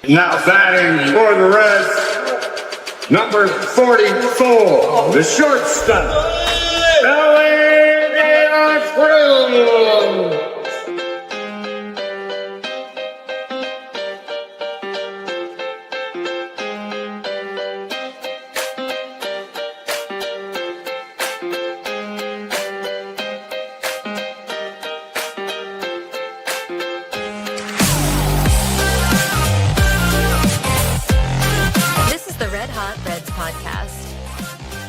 Now batting for the Reds, number 44, the shortstop, Ballentine.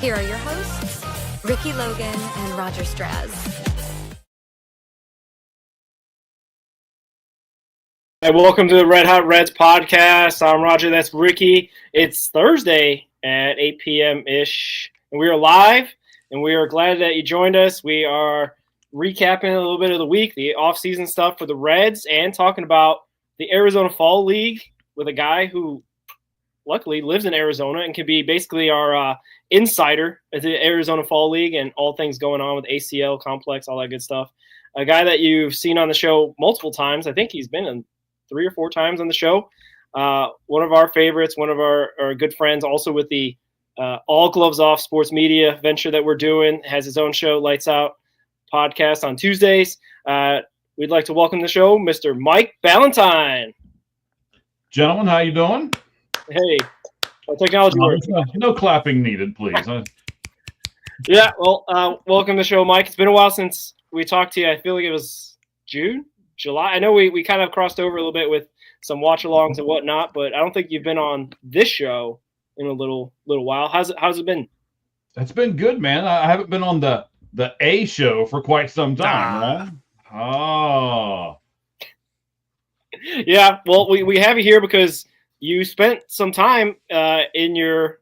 Here are your hosts, Ricky Logan and Roger Straz. Hey, welcome to the Red Hot Reds podcast. I'm Roger, that's Ricky. It's Thursday at 8 p.m.-ish, and we are live, and we are glad that you joined us. We are recapping a little bit of the week, the offseason stuff for the Reds, and talking about the Arizona Fall League with a guy who luckily lives in Arizona and can be basically our insider at the Arizona Fall League and all things going on with ACL complex, all that good stuff. A guy that you've seen on the show multiple times. I think he's been in 3 or 4 times on the show. One of our favorites, one of our good friends, also with the All Gloves Off sports media venture that we're doing, has his own show, Lights Out podcast on Tuesdays. We'd like to welcome to the show Mr. Mike Ballentine. Gentlemen, how you doing? Hey, technology works. No clapping needed, please. Yeah, well, welcome to the show, Mike. It's been a while since we talked to you. I feel like it was June, July. I know we kind of crossed over a little bit with some watch-alongs and whatnot, but I don't think you've been on this show in a little while. How's it been? It's been good, man. I haven't been on the A show for quite some time, right? Oh. Yeah, well, we have you here because you spent some time in your,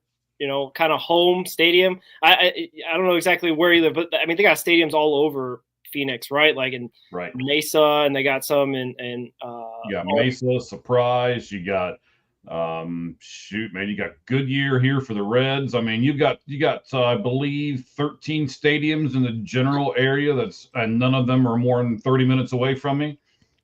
kind of home stadium. I don't know exactly where you live, but I mean, they got stadiums all over Phoenix, right? Like in Mesa, and they got some in you got Mesa, Surprise. You got you got Goodyear here for the Reds. I mean, you got I believe 13 stadiums in the general area and none of them are more than 30 minutes away from me.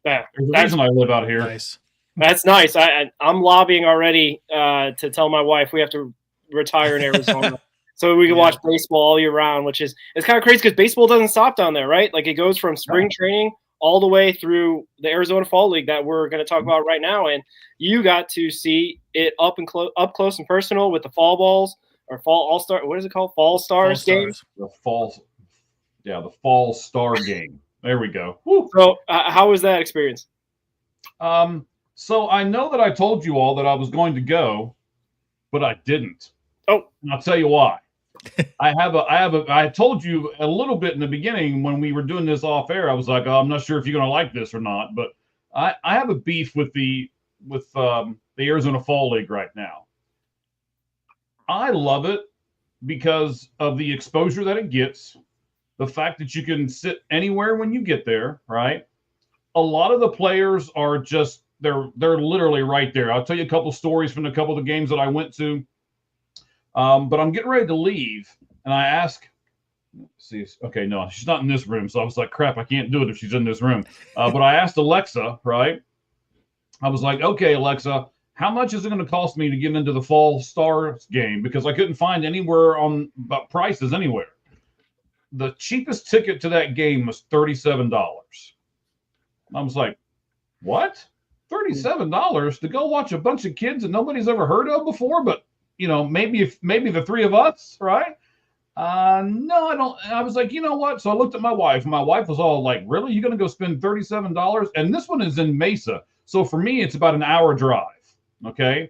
Yeah, there's a reason I live out here. Nice. That's nice. I'm lobbying already to tell my wife we have to retire in Arizona so we can watch baseball all year round, it's kind of crazy because baseball doesn't stop down there, right? Like it goes from spring training all the way through the Arizona Fall League that we're going to talk about right now. And you got to see it up close and personal with the fall balls or fall all-star. What is it called? Fall Stars game? The Fall Star game. There we go. Woo. So how was that experience? So I know that I told you all that I was going to go, but I didn't. Oh, and I'll tell you why. I told you a little bit in the beginning when we were doing this off air. I was like, I'm not sure if you're going to like this or not, but I have a beef with the Arizona Fall League right now. I love it because of the exposure that it gets, the fact that you can sit anywhere when you get there, right? A lot of the players are just they're literally right there. I'll tell you a couple stories from a couple of the games that I went to. But I'm getting ready to leave, and I ask, okay, no, she's not in this room. So I was like, crap, I can't do it if she's in this room. But I asked Alexa, right? I was like, okay, Alexa, how much is it going to cost me to get into the Fall Stars game? Because I couldn't find anywhere on about prices anywhere. The cheapest ticket to that game was $37. I was like, what? $37 to go watch a bunch of kids that nobody's ever heard of before, but maybe the 3 of us, right? No, I don't. I was like, you know what? So I looked at my wife. My wife was all like, really? You're going to go spend $37? And this one is in Mesa. So for me, it's about an hour drive. Okay.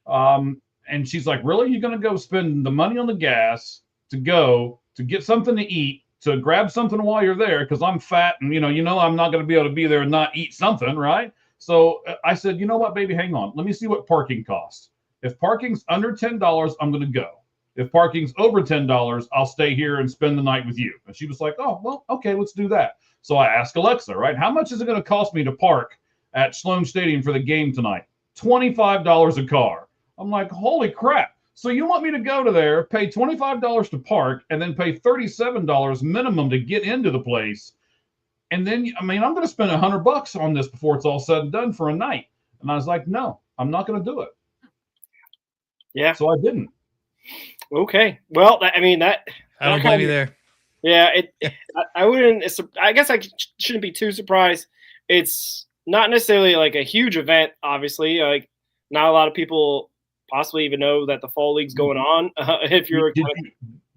And she's like, really? You're going to go spend the money on the gas to get something to eat, to grab something while you're there? Because I'm fat and, I'm not going to be able to be there and not eat something, right? So I said, you know what, baby, hang on. Let me see what parking costs. If parking's under $10, I'm going to go. If parking's over $10, I'll stay here and spend the night with you. And she was like, oh, well, okay, let's do that. So I asked Alexa, right, how much is it going to cost me to park at Sloan Stadium for the game tonight? $25 a car. I'm like, holy crap. So you want me to go to there, pay $25 to park, and then pay $37 minimum to get into the place? And then, I'm going to spend $100 on this before it's all said and done for a night. And I was like, no, I'm not going to do it. Yeah. So I didn't. Okay. Well, I mean that. I don't blame you there. Yeah. I wouldn't. I guess I shouldn't be too surprised. It's not necessarily like a huge event. Obviously, like not a lot of people possibly even know that the fall league's going on. If you're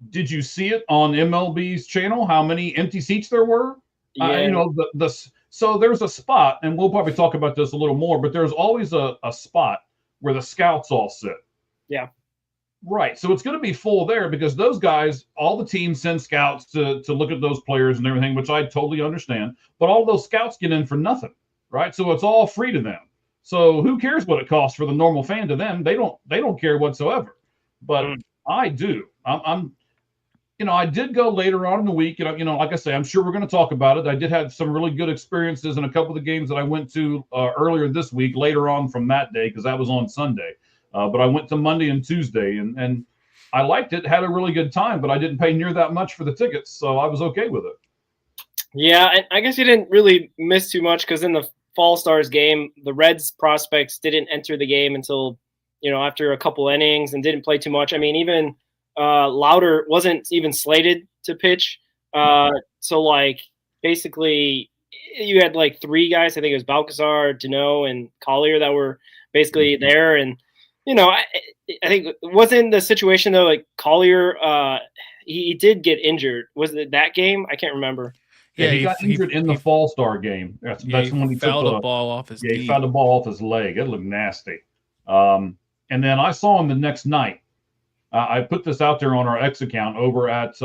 did you see it on MLB's channel? How many empty seats there were? Yeah. You know, so there's a spot, and we'll probably talk about this a little more, but there's always a spot where the scouts all sit. Yeah. Right. So it's going to be full there because those guys, all the teams send scouts to look at those players and everything, which I totally understand. But all those scouts get in for nothing, right? So it's all free to them. So who cares what it costs for the normal fan to them? They don't care whatsoever. But I do. I'm I did go later on in the week, and like I say, I'm sure we're going to talk about it. I did have some really good experiences in a couple of the games that I went to earlier this week, later on from that day, because that was on Sunday. But I went to Monday and Tuesday, and I liked it, had a really good time, but I didn't pay near that much for the tickets, so I was okay with it. Yeah, and I guess you didn't really miss too much because in the Fall Stars game, the Reds prospects didn't enter the game until, after a couple innings and didn't play too much. I mean, even Lauder wasn't even slated to pitch. So, like, basically you had, like, three guys. I think it was Balcazar, Deneau, and Collier that were basically there. And, I think it wasn't the situation, though, like, Collier, he did get injured. Was it that game? I can't remember. Yeah, he got injured in the Fall Star game. That's when he fouled a ball off his he fouled a ball off his leg. It looked nasty. And then I saw him the next night. I put this out there on our X account over at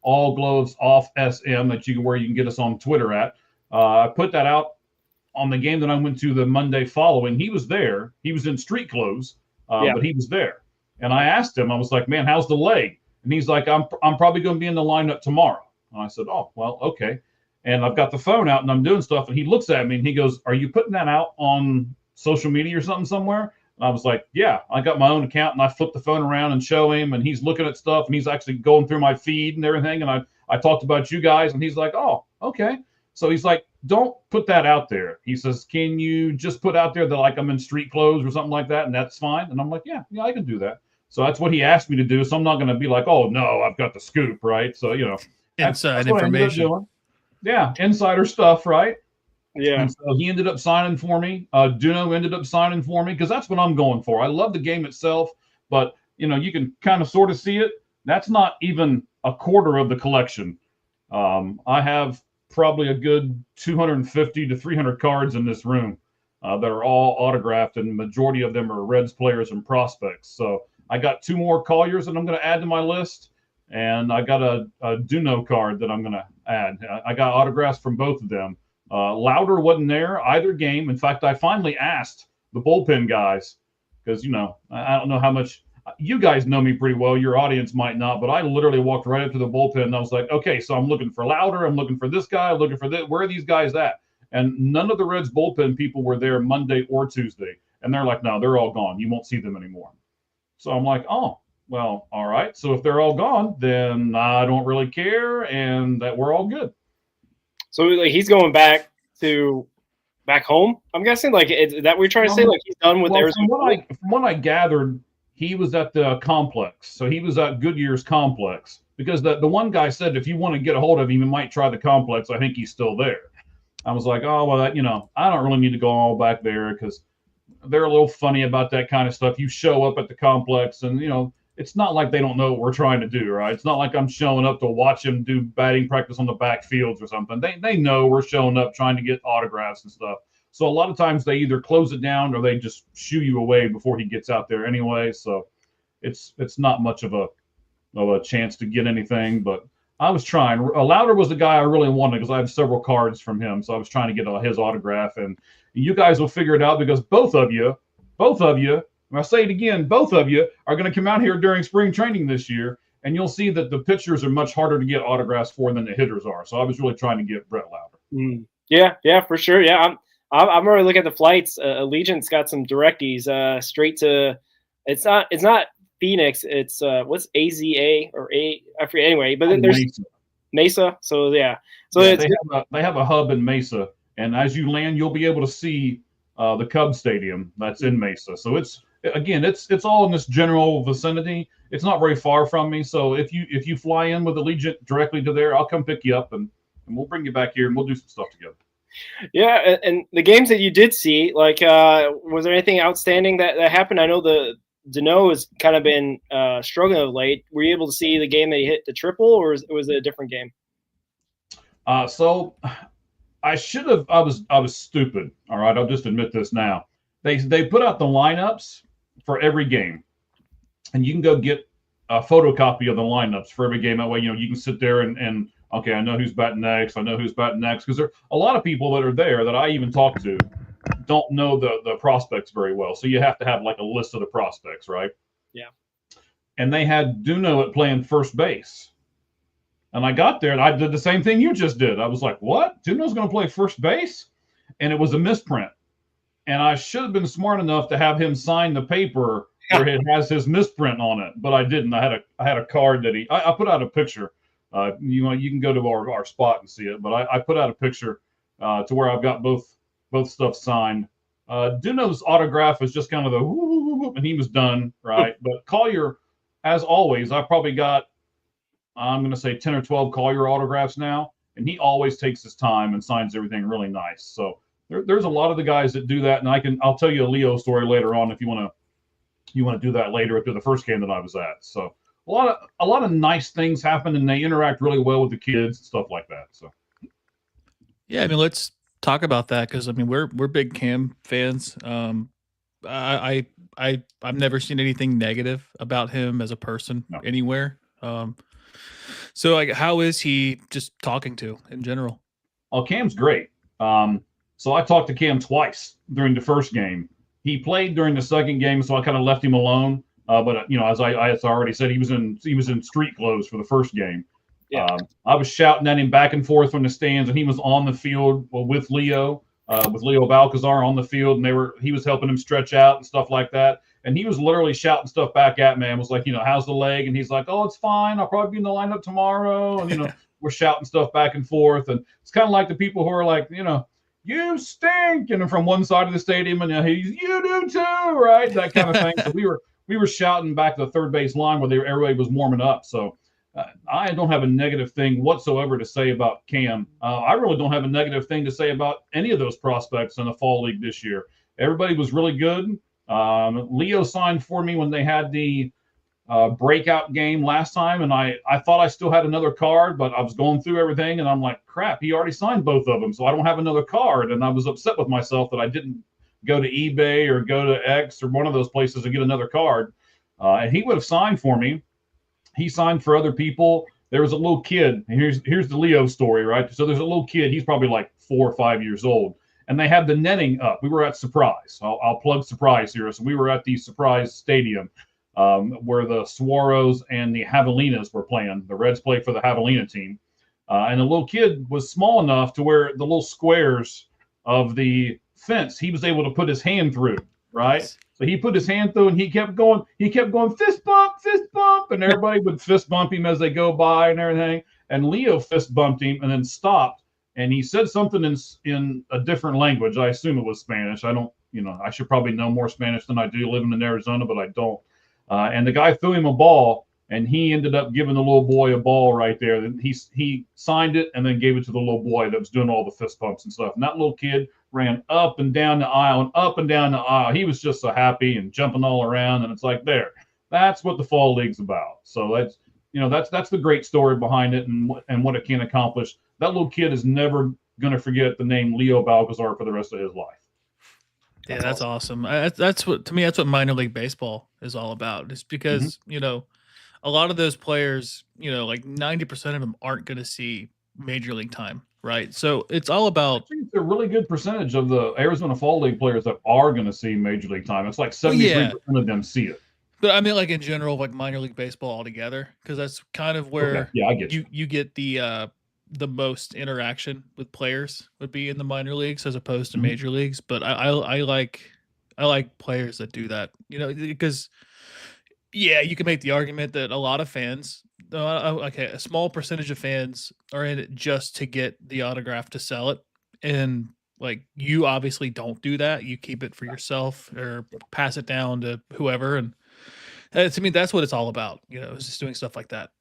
All Gloves Off SM where you can get us on Twitter at. I put that out on the game that I went to the Monday following. He was there. He was in street clothes, but he was there. And I asked him, I was like, "Man, how's the leg?" And he's like, "I'm probably going to be in the lineup tomorrow." And I said, "Oh, well, okay." And I've got the phone out and I'm doing stuff. And he looks at me and he goes, "Are you putting that out on social media or something somewhere?" And I was like, "Yeah, I got my own account." And I flip the phone around and show him. And he's looking at stuff. And he's actually going through my feed and everything. And I talked about you guys. And he's like, "Oh, okay." So he's like, "Don't put that out there." He says, "Can you just put out there that like I'm in street clothes or something like that? And that's fine." And I'm like, yeah, I can do that. So that's what he asked me to do. So I'm not going to be like, "Oh, no, I've got the scoop," right? So, inside information. Yeah, insider stuff, right? Yeah. And so he ended up signing for me. Duno ended up signing for me because that's what I'm going for. I love the game itself, but, you can kind of sort of see it. That's not even a quarter of the collection. I have probably a good 250 to 300 cards in this room that are all autographed, and the majority of them are Reds players and prospects. So I got two more Colliers that I'm going to add to my list. And I got a Duno card that I'm going to add. I got autographs from both of them. Lauder wasn't there either game. In fact, I finally asked the bullpen guys because, I don't know how much you guys know me pretty well. Your audience might not, but I literally walked right up to the bullpen and I was like, "Okay, so I'm looking for Lauder. I'm looking for this guy. I'm looking for this. Where are these guys at?" And none of the Reds bullpen people were there Monday or Tuesday. And they're like, "No, they're all gone. You won't see them anymore." So I'm like, "Oh. Well, all right. So if they're all gone, then I don't really care, and that we're all good." So like he's going back home. I'm guessing. Like, is that what you're trying to say? Like he's done with Arizona. From what I gathered, he was at the complex. So he was at Goodyear's complex because the one guy said if you want to get a hold of him, you might try the complex. I think he's still there. I was like, "Oh well, I don't really need to go all back there because they're a little funny about that kind of stuff. You show up at the complex, and it's not like they don't know what we're trying to do, right? It's not like I'm showing up to watch them do batting practice on the back fields or something. They know we're showing up trying to get autographs and stuff. So a lot of times they either close it down or they just shoo you away before he gets out there anyway. So it's not much of a chance to get anything. But I was trying. Lauder was the guy I really wanted because I have several cards from him. So I was trying to get his autograph. And you guys will figure it out because both of you, and I'll say it again, both of you are going to come out here during spring training this year, and you'll see that the pitchers are much harder to get autographs for than the hitters are. So I was really trying to get Brett Lauder. Yeah, for sure. Yeah, I'm already looking at the flights. Allegiant's got some directies straight to. It's not Phoenix. It's what's AZA or A? I forget. Anyway, but then there's Mesa. So yeah. So they have a hub in Mesa, and as you land, you'll be able to see the Cubs Stadium that's in Mesa. So it's all in this general vicinity. It's not very far from me. So if you fly in with Allegiant directly to there, I'll come pick you up and we'll bring you back here and we'll do some stuff together. Yeah, and the games that you did see, like, was there anything outstanding that happened? I know the Dano has kind of been struggling of late. Were you able to see the game that he hit the triple, or was it a different game? So I should have. I was stupid. All right, I'll just admit this now. They put out the lineups for every game, and you can go get a photocopy of the lineups for every game. That way, you can sit there and okay, I know who's batting next. I know who's batting next, because there are a lot of people that are there that I even talk to don't know the prospects very well. So you have to have like a list of the prospects, right? Yeah. And they had Duno at playing first base. And I got there and I did the same thing you just did. I was like, what? Duno's going to play first base? And it was a misprint. And I should have been smart enough to have him sign the paper where it has his misprint on it, but I didn't. I had a card that I put out a picture. You can go to our spot and see it, but I put out a picture to where I've got both stuff signed. Duno's autograph is just kind of the whoop, and he was done, right? But Collier, as always, I've probably got, I'm going to say 10 or 12 Collier autographs now, and he always takes his time and signs everything really nice. So there's a lot of the guys that do that, and I'll tell you a Leo story later on if you want to do that later after the first game that I was at. So a lot of nice things happen, and they interact really well with the kids and stuff like that. So yeah, I mean, let's talk about that, because I mean we're big Cam fans. I've never seen anything negative about him as a person anywhere. So like, how is he just talking to in general? Oh, Cam's great. So I talked to Cam twice during the first game. He played during the second game, so I kind of left him alone. But as I already said, he was in street clothes for the first game. Yeah. I was shouting at him back and forth from the stands, and he was on the field with Leo Balcazar on the field, and he was helping him stretch out and stuff like that. And he was literally shouting stuff back at me and was like, how's the leg? And he's like, oh, it's fine. I'll probably be in the lineup tomorrow. And we're shouting stuff back and forth, and it's kind of like the people who are like, you stink, from one side of the stadium, and you do too, right? That kind of thing. So we were shouting back to the third base line where everybody was warming up. So I don't have a negative thing whatsoever to say about Cam. I really don't have a negative thing to say about any of those prospects in the fall league this year. Everybody was really good. Leo signed for me when they had the breakout game last time, and I thought I still had another card, but I was going through everything, and I'm like, crap, he already signed both of them, so I don't have another card. And I was upset with myself that I didn't go to eBay or go to X or one of those places to get another card. And he would have signed for me. He signed for other people. There was a little kid, and here's the Leo story, right? So there's a little kid, he's probably like 4 or 5 years old, and they had the netting up. We were at Surprise. I'll plug Surprise here. So we were at the Surprise Stadium, where the Saguaros and the Javelinas were playing. The Reds play for the Javelina team. And the little kid was small enough to where the little squares of the fence, he was able to put his hand through, right? Nice. So he put his hand through, and he kept going, fist bump, and everybody would fist bump him as they go by and everything. And Leo fist bumped him and then stopped. And he said something in a different language. I assume it was Spanish. I don't, I should probably know more Spanish than I do living in Arizona, but I don't. And the guy threw him a ball, and he ended up giving the little boy a ball right there. And he signed it and then gave it to the little boy that was doing all the fist bumps and stuff. And that little kid ran up and down the aisle and up and down the aisle. He was just so happy and jumping all around. And it's like, that's what the fall league's about. So that's the great story behind it and what it can accomplish. That little kid is never going to forget the name Leo Balcazar for the rest of his life. Yeah, that's awesome. That's what, to me, that's what minor league baseball is all about. It's because, a lot of those players, like 90% of them aren't going to see major league time, right? So it's all about. I think it's a really good percentage of the Arizona Fall League players that are going to see major league time. It's like 73% of them see it. But I mean, like in general, like minor league baseball altogether, because that's kind of where I get you get the most interaction with players would be in the minor leagues as opposed to major leagues. But I like players that do that, because you can make the argument that a lot of fans, a small percentage of fans are in it just to get the autograph to sell it. And Like, you obviously don't do that. You keep it for yourself or pass it down to whoever. And to me, that's what it's all about. It's just doing stuff like that.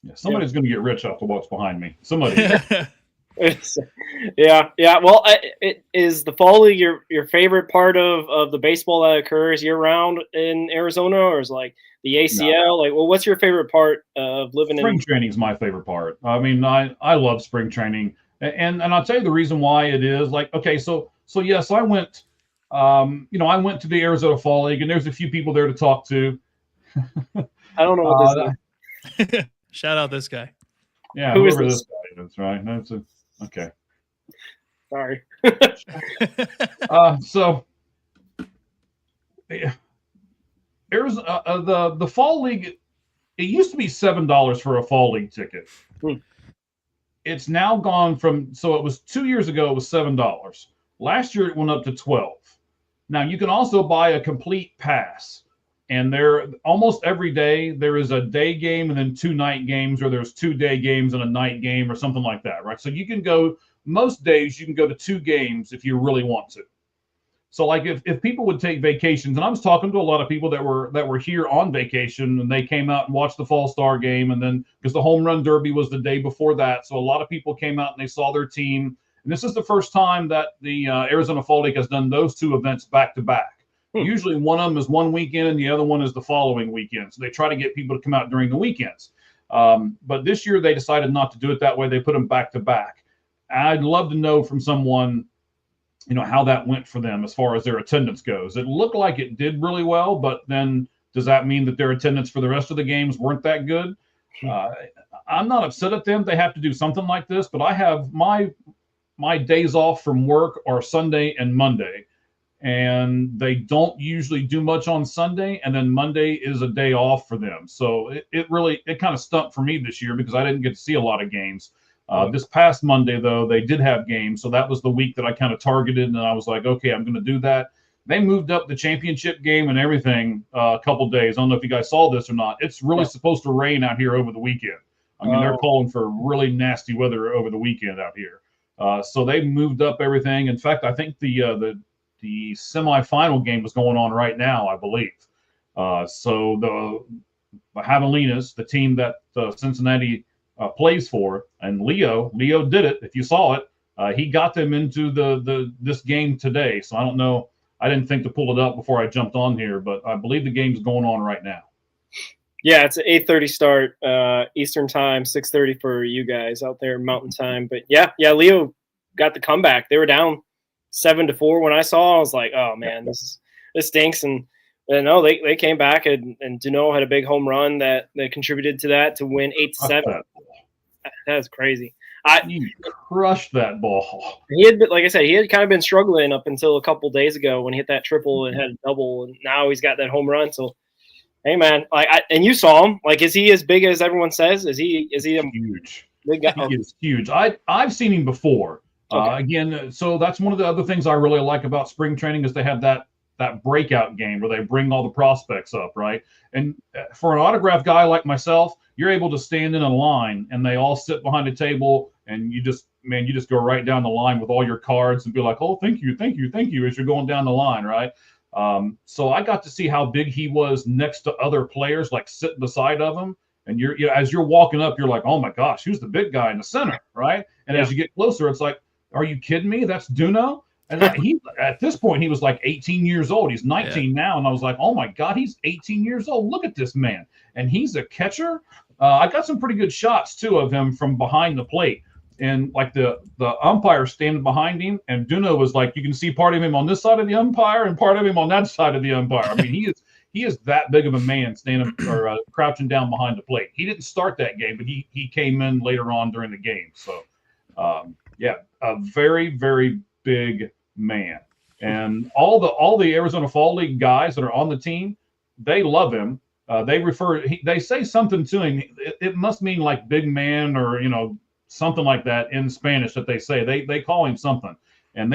Yeah, somebody's going to get rich off of what's behind me. Somebody. Yeah. Well, is the fall league your favorite part of the baseball that occurs year round in Arizona, or is like the ACL? No. Like, well, what's your favorite part of living Spring in? training is my favorite part. I mean, I love spring training, and I'll tell you the reason why it is. Like, okay, so yes, I went. I went to the Arizona Fall League, and there's a few people there to talk to. I don't know what this is. Shout out this guy. Yeah, Who is whoever this? this guy is, right? That's okay. Sorry. So Arizona, the Fall League, it used to be $7 for a Fall League ticket. It's now gone from, so it was 2 years ago, it was $7. Last year, it went up to 12. Now, you can also buy a complete pass. And there, almost every day, there is a day game and then 2 night games, or there's 2 day games and a night game or something like that, right? So you can go, most days, you can go to 2 games if you really want to. So like if people would take vacations, and I was talking to a lot of people that were here on vacation, and they came out and watched the Fall Star game, and then because the Home Run Derby was the day before that, so a lot of people came out and they saw their team. And this is the first time that the Arizona Fall League has done those 2 events back to back. Usually one of them is one weekend and the other one is the following weekend. So they try to get people to come out during the weekends. But this year they decided not to do it that way. They put them back to back. I'd love to know from someone, how that went for them as far as their attendance goes. It looked like it did really well, but then does that mean that their attendance for the rest of the games weren't that good? I'm not upset at them. They have to do something like this, but I have my days off from work are Sunday and Monday, and they don't usually do much on Sunday, and then Monday is a day off for them. So it really kind of stunk for me this year because I didn't get to see a lot of games. This past Monday, though, they did have games. So that was the week that I kind of targeted, and I was like, okay, I'm going to do that. They moved up the championship game and everything a couple days. I don't know if you guys saw this or not. It's really supposed to rain out here over the weekend. I mean, they're calling for really nasty weather over the weekend out here. So they moved up everything. In fact, I think the semifinal game was going on right now, I believe. So the Javelinas, the team that Cincinnati plays for, and Leo did it. If you saw it, he got them into this game today. So I don't know. I didn't think to pull it up before I jumped on here, but I believe the game's going on right now. Yeah, it's an 8:30 start Eastern time, 6:30 for you guys out there Mountain time. But yeah, Leo got the comeback. They were down 7-4 when I saw. I was like, oh man, this stinks. And no, they came back, and Duno had a big home run that contributed to that to win 8-7. That's crazy. He crushed that ball. He had, like I said, he had kind of been struggling up until a couple days ago when he hit that triple and had a double, and now he's got that home run. So, hey man, and you saw him. Like, is he as big as everyone says? Is he huge? Big guy? He is huge. I've seen him before. Okay. Again, so that's one of the other things I really like about spring training is they have that breakout game where they bring all the prospects up, right? And for an autograph guy like myself, you're able to stand in a line and they all sit behind a table, and you just go right down the line with all your cards and be like, oh, thank you as you're going down the line, right? So I got to see how big he was next to other players, like sitting beside of him. And as you're walking up, you're like, oh my gosh, who's the big guy in the center, right? And as you get closer, it's like, are you kidding me? That's Duno. And at this point, he was like 18 years old. He's 19 now. And I was like, oh my God, he's 18 years old. Look at this man. And he's a catcher. I got some pretty good shots too of him from behind the plate. And like the umpire standing behind him, and Duno was like, you can see part of him on this side of the umpire and part of him on that side of the umpire. I mean, he is that big of a man standing or crouching down behind the plate. He didn't start that game, but he came in later on during the game. So a very, very big man. And all the Arizona Fall League guys that are on the team, they love him. They say something to him. It must mean like big man or something like that in Spanish that they say. They call him something. And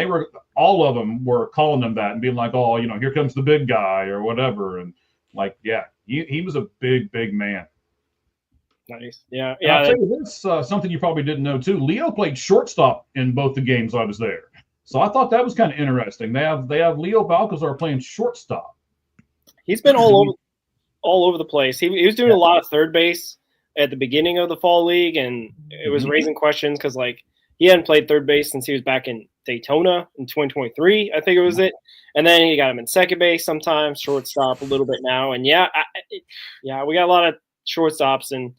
all of them were calling him that and being like, oh, here comes the big guy or whatever. And like, yeah, he was a big, big man. Nice. Yeah. And I'll Yeah. tell you this, something you probably didn't know too. Leo played shortstop in both the games I was there, so I thought that was kind of interesting. They have Leo Balcazar playing shortstop. He's been all over the place. He was doing a lot of third base at the beginning of the fall league, and it was raising questions because like he hadn't played third base since he was back in Daytona in 2023, I think it was it. And then he got him in second base sometimes, shortstop a little bit now. And we got a lot of shortstops, and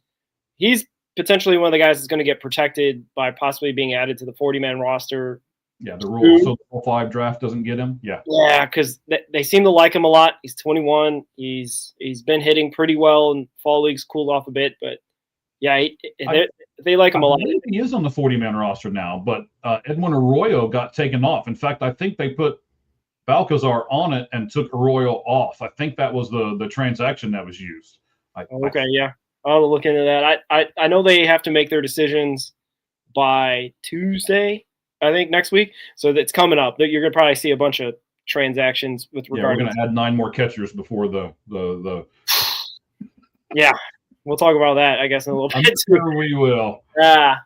he's potentially one of the guys that's going to get protected by possibly being added to the 40-man roster. Yeah, the rule so the 5 draft doesn't get him. Yeah, because they seem to like him a lot. He's 21. He's been hitting pretty well, and fall league's cooled off a bit, but yeah, they like him a lot. He is on the 40-man roster now, but Edwin Arroyo got taken off. In fact, I think they put Balcazar on it and took Arroyo off. I think that was the transaction that was used. Yeah. I'll look into that. I know they have to make their decisions by Tuesday, I think, next week. So it's coming up. You're going to probably see a bunch of transactions with regard. We're going to add 9 more catchers before the. Yeah, we'll talk about that, I guess, in a little bit. I'm sure we will.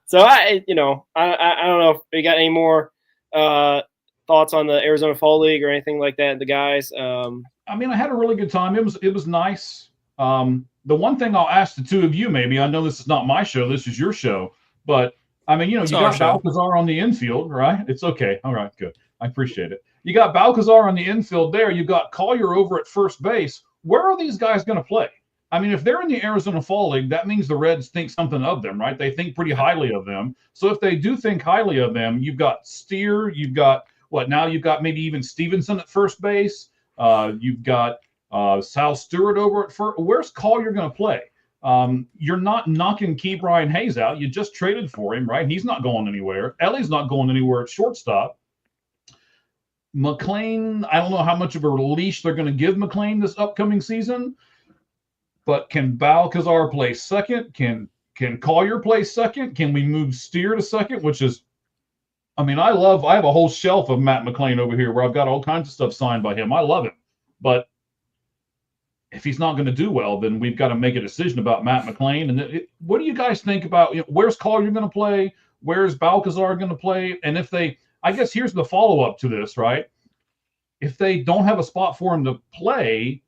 So I don't know if you got any more thoughts on the Arizona Fall League or anything like that. The guys. I mean, I had a really good time. It was nice. The one thing I'll ask the two of you, maybe, I know this is not my show, this is your show, but I mean, you got Balcazar on the infield, right? It's okay. All right, good. I appreciate it. You got Balcazar on the infield there. You got Collier over at first base. Where are these guys going to play? I mean, if they're in the Arizona Fall League, that means the Reds think something of them, right? They think pretty highly of them. So if they do think highly of them, you've got Steer, you've got maybe even Stevenson at first base. You've got Sal Stewart over at first. Where's Collier going to play? You're not knocking Key Brian Hayes out. You just traded for him, right? He's not going anywhere. Ellie's not going anywhere at shortstop. McLean, I don't know how much of a leash they're going to give McLean this upcoming season, but can Balcazar play second? Can Collier play second? Can we move Steer to second? Which is, I mean, I have a whole shelf of Matt McLean over here where I've got all kinds of stuff signed by him. I love him. But if he's not going to do well, then we've got to make a decision about Matt McLean. And what do you guys think about, where's Collier going to play? Where's Balcazar going to play? And I guess here's the follow-up to this, right? If they don't have a spot for him to play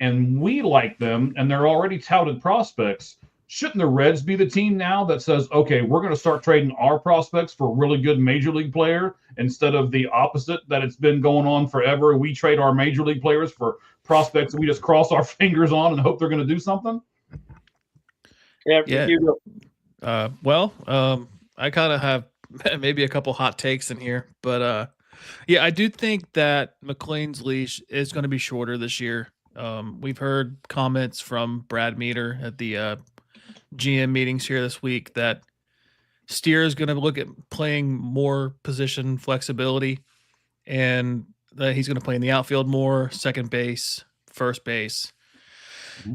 and we like them and they're already touted prospects, shouldn't the Reds be the team now that says, okay, we're going to start trading our prospects for a really good major league player instead of the opposite that it's been going on forever? We trade our major league players for prospects that we just cross our fingers on and hope they're going to do something? Yeah. I kind of have maybe a couple hot takes in here, but I do think that McLean's leash is going to be shorter this year. We've heard comments from Brad Meter at the GM meetings here this week that Steer is going to look at playing more position flexibility, and that he's going to play in the outfield more, second base, first base.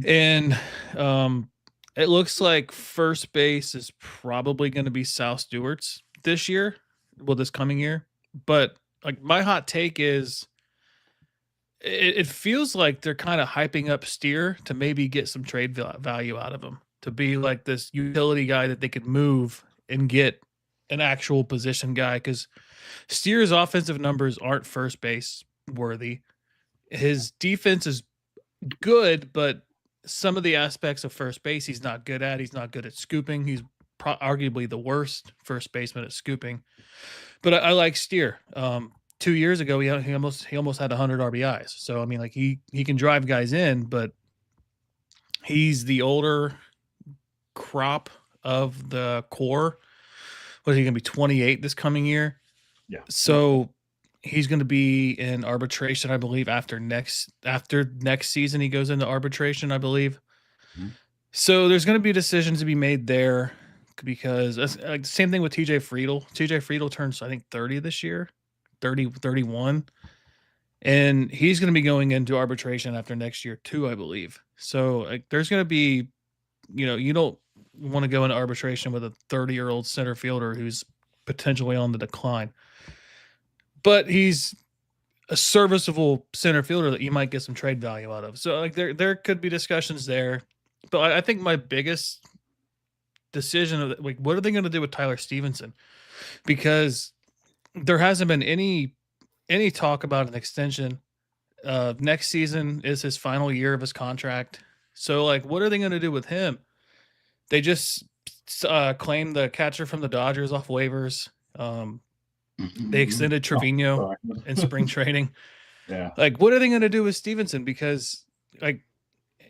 And it looks like first base is probably going to be Sal Stewart's this coming year. But like my hot take is it feels like they're kind of hyping up Steer to maybe get some trade value out of him, to be like this utility guy that they could move and get an actual position guy, because Steer's offensive numbers aren't first base worthy. His defense is good, but some of the aspects of first base he's not good at. He's not good at scooping. He's arguably the worst first baseman at scooping. But I like Steer. 2 years ago, he almost had 100 RBIs. So I mean, like he can drive guys in, but he's the older crop of the core. What is he going to be, 28 this coming year? Yeah. So he's going to be in arbitration, I believe, after next season. He goes into arbitration, I believe. Mm-hmm. So there's going to be decisions to be made there, because same thing with TJ Friedl. TJ Friedl turns, I think, 30 this year, 31. And he's going to be going into arbitration after next year too, I believe. So there's going to be, you don't want to go into arbitration with a 30-year-old center fielder who's potentially on the decline. But he's a serviceable center fielder that you might get some trade value out of. So like there could be discussions there. But I think my biggest decision of like, what are they going to do with Tyler Stevenson? Because there hasn't been any talk about an extension. Next season is his final year of his contract. So, like, what are they going to do with him? They just claimed the catcher from the Dodgers off waivers. They extended Trevino in spring training. Yeah. Like, what are they going to do with Stevenson? Because, like,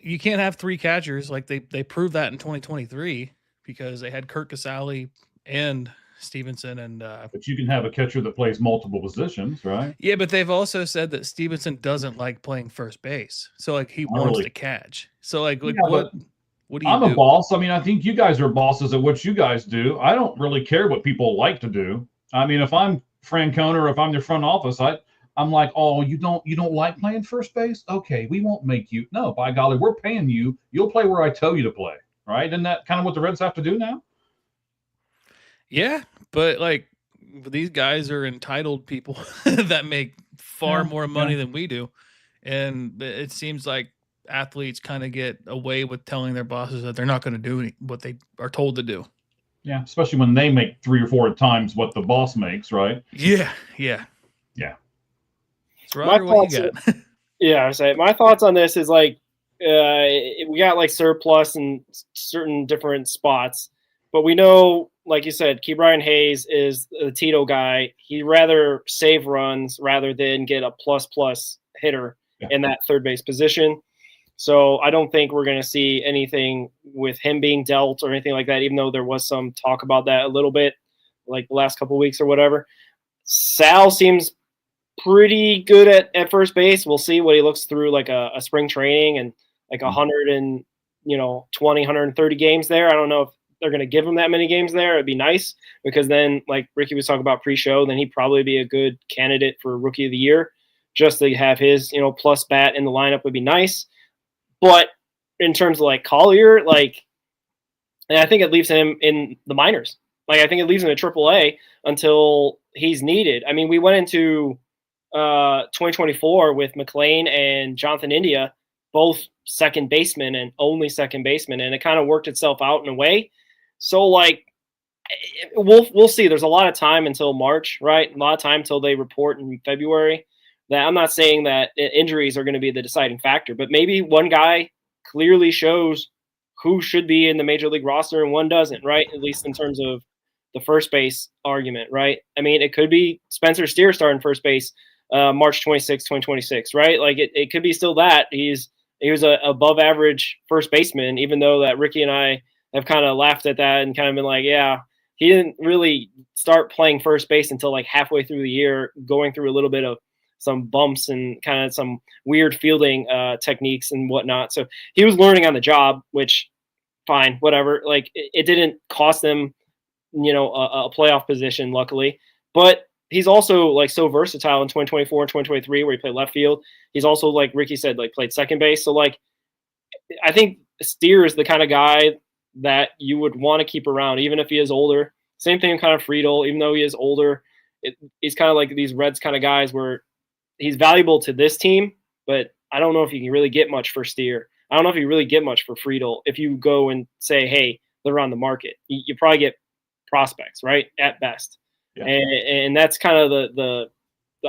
you can't have 3 catchers. Like, they proved that in 2023 because they had Kurt Casale and Stevenson. And but you can have a catcher that plays multiple positions, right? Yeah, but they've also said that Stevenson doesn't like playing first base. So, like, he wants to catch. So, like Yeah, what do you do? I'm a boss. I mean, I think you guys are bosses at what you guys do. I don't really care what people like to do. I mean, if I'm Francona or if I'm the front office, I'm like, oh, you don't like playing first base? Okay, we won't make you. No, by golly, we're paying you. You'll play where I tell you to play, right? Isn't that kind of what the Reds have to do now? Yeah, but like these guys are entitled people that make far more money than we do. And it seems like athletes kind of get away with telling their bosses that they're not going to do what they are told to do. Yeah, especially when they make 3 or 4 times what the boss makes, right? Yeah. So Roger, what you got? Yeah, I say my thoughts on this is like we got like surplus in certain different spots, but we know, like you said, Ke'Bryan Hayes is the Tito guy. He'd rather save runs rather than get a plus hitter in that third base position. So I don't think we're going to see anything with him being dealt or anything like that, even though there was some talk about that a little bit, like the last couple of weeks or whatever. Sal seems pretty good at first base. We'll see what he looks through like a spring training and like 120, 130 games there. I don't know if they're going to give him that many games there. It'd be nice because then, like Ricky was talking about pre-show, then he'd probably be a good candidate for Rookie of the Year. Just to have his, plus bat in the lineup would be nice. But in terms of like Collier, and I think it leaves him in the minors. Like I think it leaves him at AAA until he's needed. I mean, we went into 2024 with McLean and Jonathan India, both second basemen and only second baseman, and it kind of worked itself out in a way. So like we'll see. There's a lot of time until March, right? A lot of time until they report in February. That I'm not saying that injuries are going to be the deciding factor, but maybe one guy clearly shows who should be in the major league roster and one doesn't, right? At least in terms of the first base argument, right? I mean, it could be Spencer Steer starting first base March 26, 2026, right? Like it could be still that. He was a above average first baseman, even though that Ricky and I have kind of laughed at that and kind of been like, yeah, he didn't really start playing first base until like halfway through the year, going through a little bit of some bumps and kind of some weird fielding techniques and whatnot. So he was learning on the job, which fine, whatever. Like it didn't cost them, a playoff position, luckily. But he's also like so versatile in 2024 and 2023 where he played left field. He's also, like Ricky said, like played second base. So like I think Steer is the kind of guy that you would want to keep around, even if he is older. Same thing kind of Friedel, even though he is older. He's kind of like these Reds kind of guys where he's valuable to this team, but I don't know if you can really get much for Steer. I don't know if you really get much for Friedel if you go and say, hey, they're on the market. You probably get prospects, right, at best. Yeah. And that's kind of the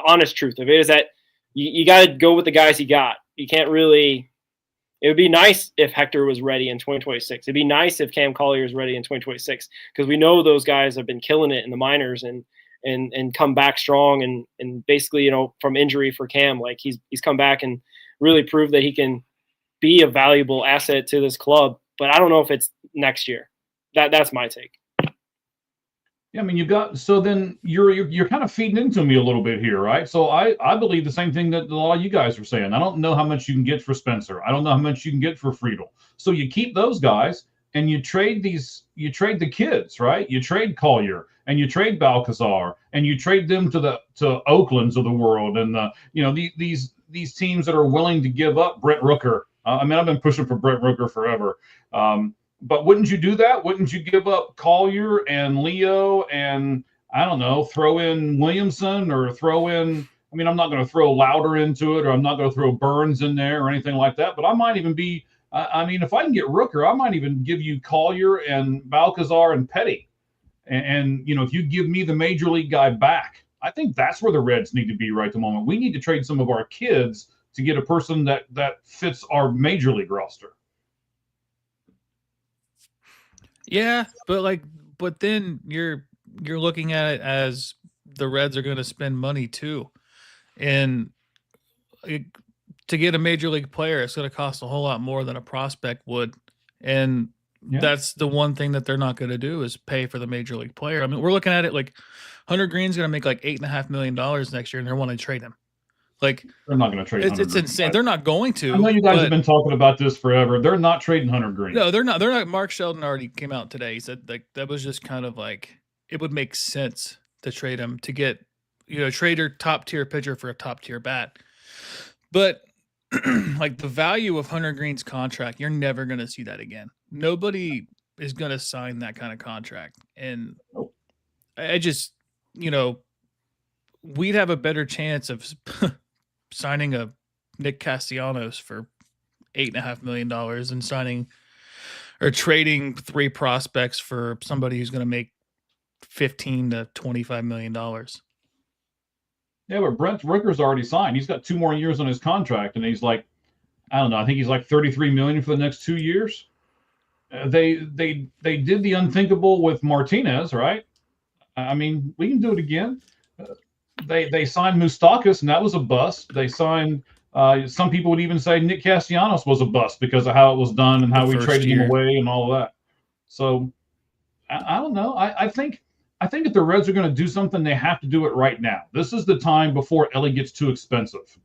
honest truth of it is that you got to go with the guys you got. You can't really – it would be nice if Hector was ready in 2026. It'd be nice if Cam Collier is ready in 2026 because we know those guys have been killing it in the minors and come back strong and basically, from injury for Cam, like he's come back and really proved that he can be a valuable asset to this club. But I don't know if it's next year. That's my take. Yeah, I mean, so then you're kind of feeding into me a little bit here, right? So I believe the same thing that a lot of you guys are saying. I don't know how much you can get for Spencer. I don't know how much you can get for Friedel. So you keep those guys and you trade the kids, right? You trade Collier and you trade Balcazar and you trade them to Oaklands of the world and these teams that are willing to give up Brett Rooker. I mean, I've been pushing for Brett Rooker forever. But wouldn't you do that? Wouldn't you give up Collier and Leo and, I don't know, throw in Williamson or throw in – I mean, I'm not going to throw Lauder into it or I'm not going to throw Burns in there or anything like that. But I might even be I mean, if I can get Rooker, I might even give you Collier and Balcazar and Petty. And if you give me the major league guy back, I think that's where the Reds need to be right at the moment. We need to trade some of our kids to get a person that fits our major league roster. Yeah, but then you're looking at it as the Reds are going to spend money too, and to get a major league player, it's going to cost a whole lot more than a prospect would, and that's the one thing that they're not going to do is pay for the major league player. I mean, we're looking at it like Hunter Green's going to make like $8.5 million next year, and they're wanting to trade him. Like they're not going to trade. It's insane. They're not going to. I know you guys have been talking about this forever. They're not trading Hunter Green. No, they're not. They're not. Mark Sheldon already came out today. He said like that was just kind of like it would make sense to trade him to get trade your top tier pitcher for a top tier bat. But like the value of Hunter Green's contract, you're never going to see that again. Nobody is going to sign that kind of contract, and I just we'd have a better chance of signing a Nick Castellanos for $8.5 million and signing or trading 3 prospects for somebody who's going to make $15 to $25 million. Yeah, but Brent Rooker's already signed. He's got 2 more years on his contract, and he's like, I don't know. I think he's like $33 million for the next 2 years. They did the unthinkable with Martinez, right? I mean, we can do it again. They signed Moustakas, and that was a bust. They signed. Some people would even say Nick Castellanos was a bust because of how it was done and how we traded him away and all of that. So I don't know. I think if the Reds are going to do something, they have to do it right now. This is the time before Ellie gets too expensive.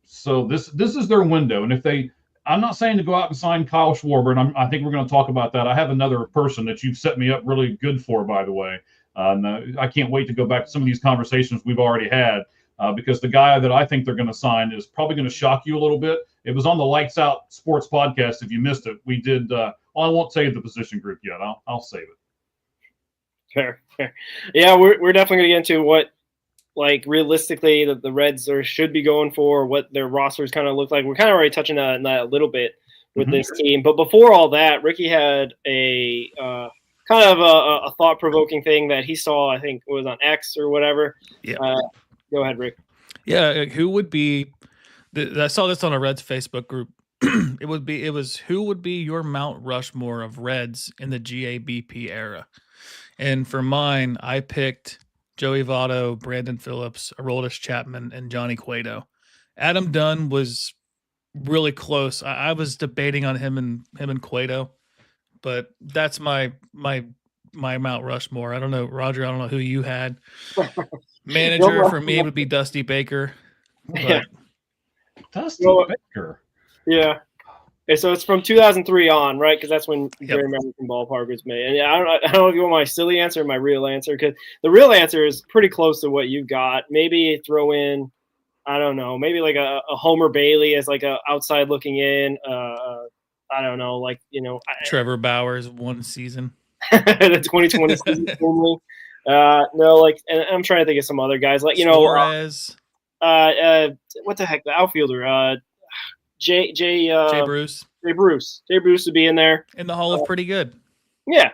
So this is their window. And I'm not saying to go out and sign Kyle Schwarber, and I think we're going to talk about that. I have another person that you've set me up really good for, by the way. I can't wait to go back to some of these conversations we've already had because the guy that I think they're going to sign is probably going to shock you a little bit. It was on the Lights Out Sports podcast. If you missed it, we did. I won't say the position group yet. I'll save it. Fair. Yeah, we're definitely going to get into what, like, realistically the Reds should be going for, what their rosters kind of look like. We're kind of already touching on that a little bit with this team. But before all that, Ricky had a kind of a thought-provoking thing that he saw, I think it was on X or whatever. Yeah. Go ahead, Rick. Yeah, who would be I saw this on a Reds Facebook group. It was who would be your Mount Rushmore of Reds in the GABP era? And for mine, I picked Joey Votto, Brandon Phillips, Aroldis Chapman, and Johnny Cueto. Adam Dunn was really close. I was debating on him and Cueto, but that's my Mount Rushmore. I don't know, Roger. I don't know who you had. Manager for me would be Dusty Baker. Yeah. Dusty Baker. Yeah. And so it's from 2003 on, right? Because that's when Gary American Ballpark was made. And I don't know if you want my silly answer or my real answer, because the real answer is pretty close to what you got. Maybe throw in, I don't know, maybe like a Homer Bailey as like a outside looking in. I don't know, like, Trevor Bauer's one season. The 2020 season only. No, like, and I'm trying to think of some other guys, like, Suarez. What the heck, the outfielder, Jay Bruce. Jay Bruce would be in there. In the Hall of Pretty Good. Yeah.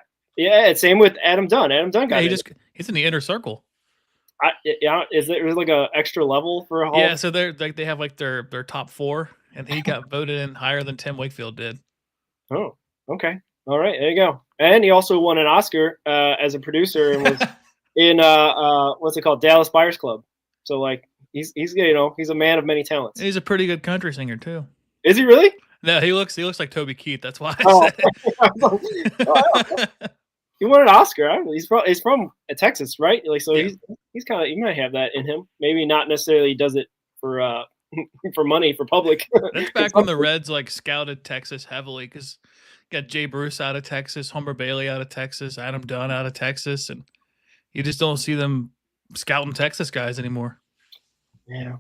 Same with Adam Dunn. Adam Dunn got he's in the inner circle. Is there like a extra level for a Hall? Yeah, so they have like their top 4, and he got voted in higher than Tim Wakefield did. Oh, okay. All right, there you go. And he also won an Oscar as a producer and was in what's it called, Dallas Buyers Club. So like he's a man of many talents. He's a pretty good country singer too. Is he really? No, he looks like Toby Keith. That's why I said it. He won an Oscar. He's from Texas, right? Like, so he's kind of, he might have that in him. Maybe not necessarily does it for for money, for public. That's back when the Reds like scouted Texas heavily, because got Jay Bruce out of Texas, Homer Bailey out of Texas, Adam Dunn out of Texas, and you just don't see them scouting Texas guys anymore. Yeah.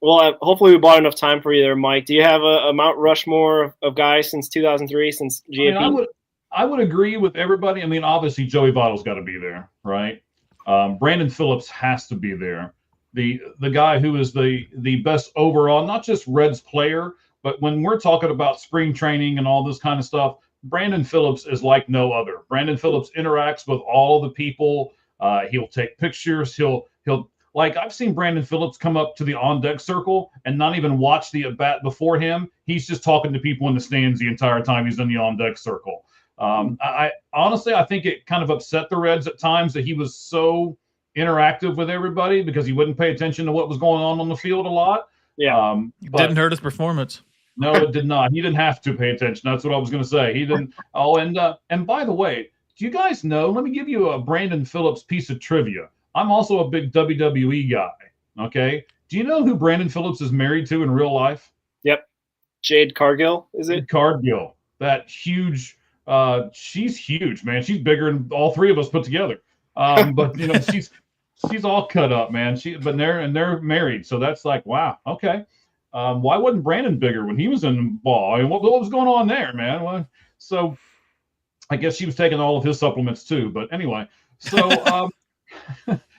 Well, hopefully we bought enough time for you there, Mike. Do you have a Mount Rushmore of guys since 2003, since GAP? I would agree with everybody. I mean, obviously Joey Votto's got to be there, right? Brandon Phillips has to be there. The guy who is the best overall, not just Reds player, But when we're talking about spring training and all this kind of stuff, Brandon Phillips is like no other. Brandon Phillips interacts with all the people. He'll take pictures. He'll like I've seen Brandon Phillips come up to the on deck circle and not even watch the at bat before him. He's just talking to people in the stands the entire time he's in the on deck circle. I honestly, I think it kind of upset the Reds at times that he was so interactive with everybody because he wouldn't pay attention to what was going on the field a lot. Yeah, it didn't hurt his performance. No, it did not. He didn't have to pay attention. That's what I was going to say. He didn't. Oh, and by the way, do you guys know? Let me give you a Brandon Phillips piece of trivia. I'm also a big WWE guy. Okay. Do you know who Brandon Phillips is married to in real life? Yep. Jade Cargill, is it? Cargill. That huge. She's huge, man. She's bigger than all three of us put together. But you know, she's all cut up, man. But they're married, so that's like, wow, okay. Why wasn't Brandon bigger when he was in the ball? I mean, what was going on there, man? Well, so I guess she was taking all of his supplements too. But anyway, so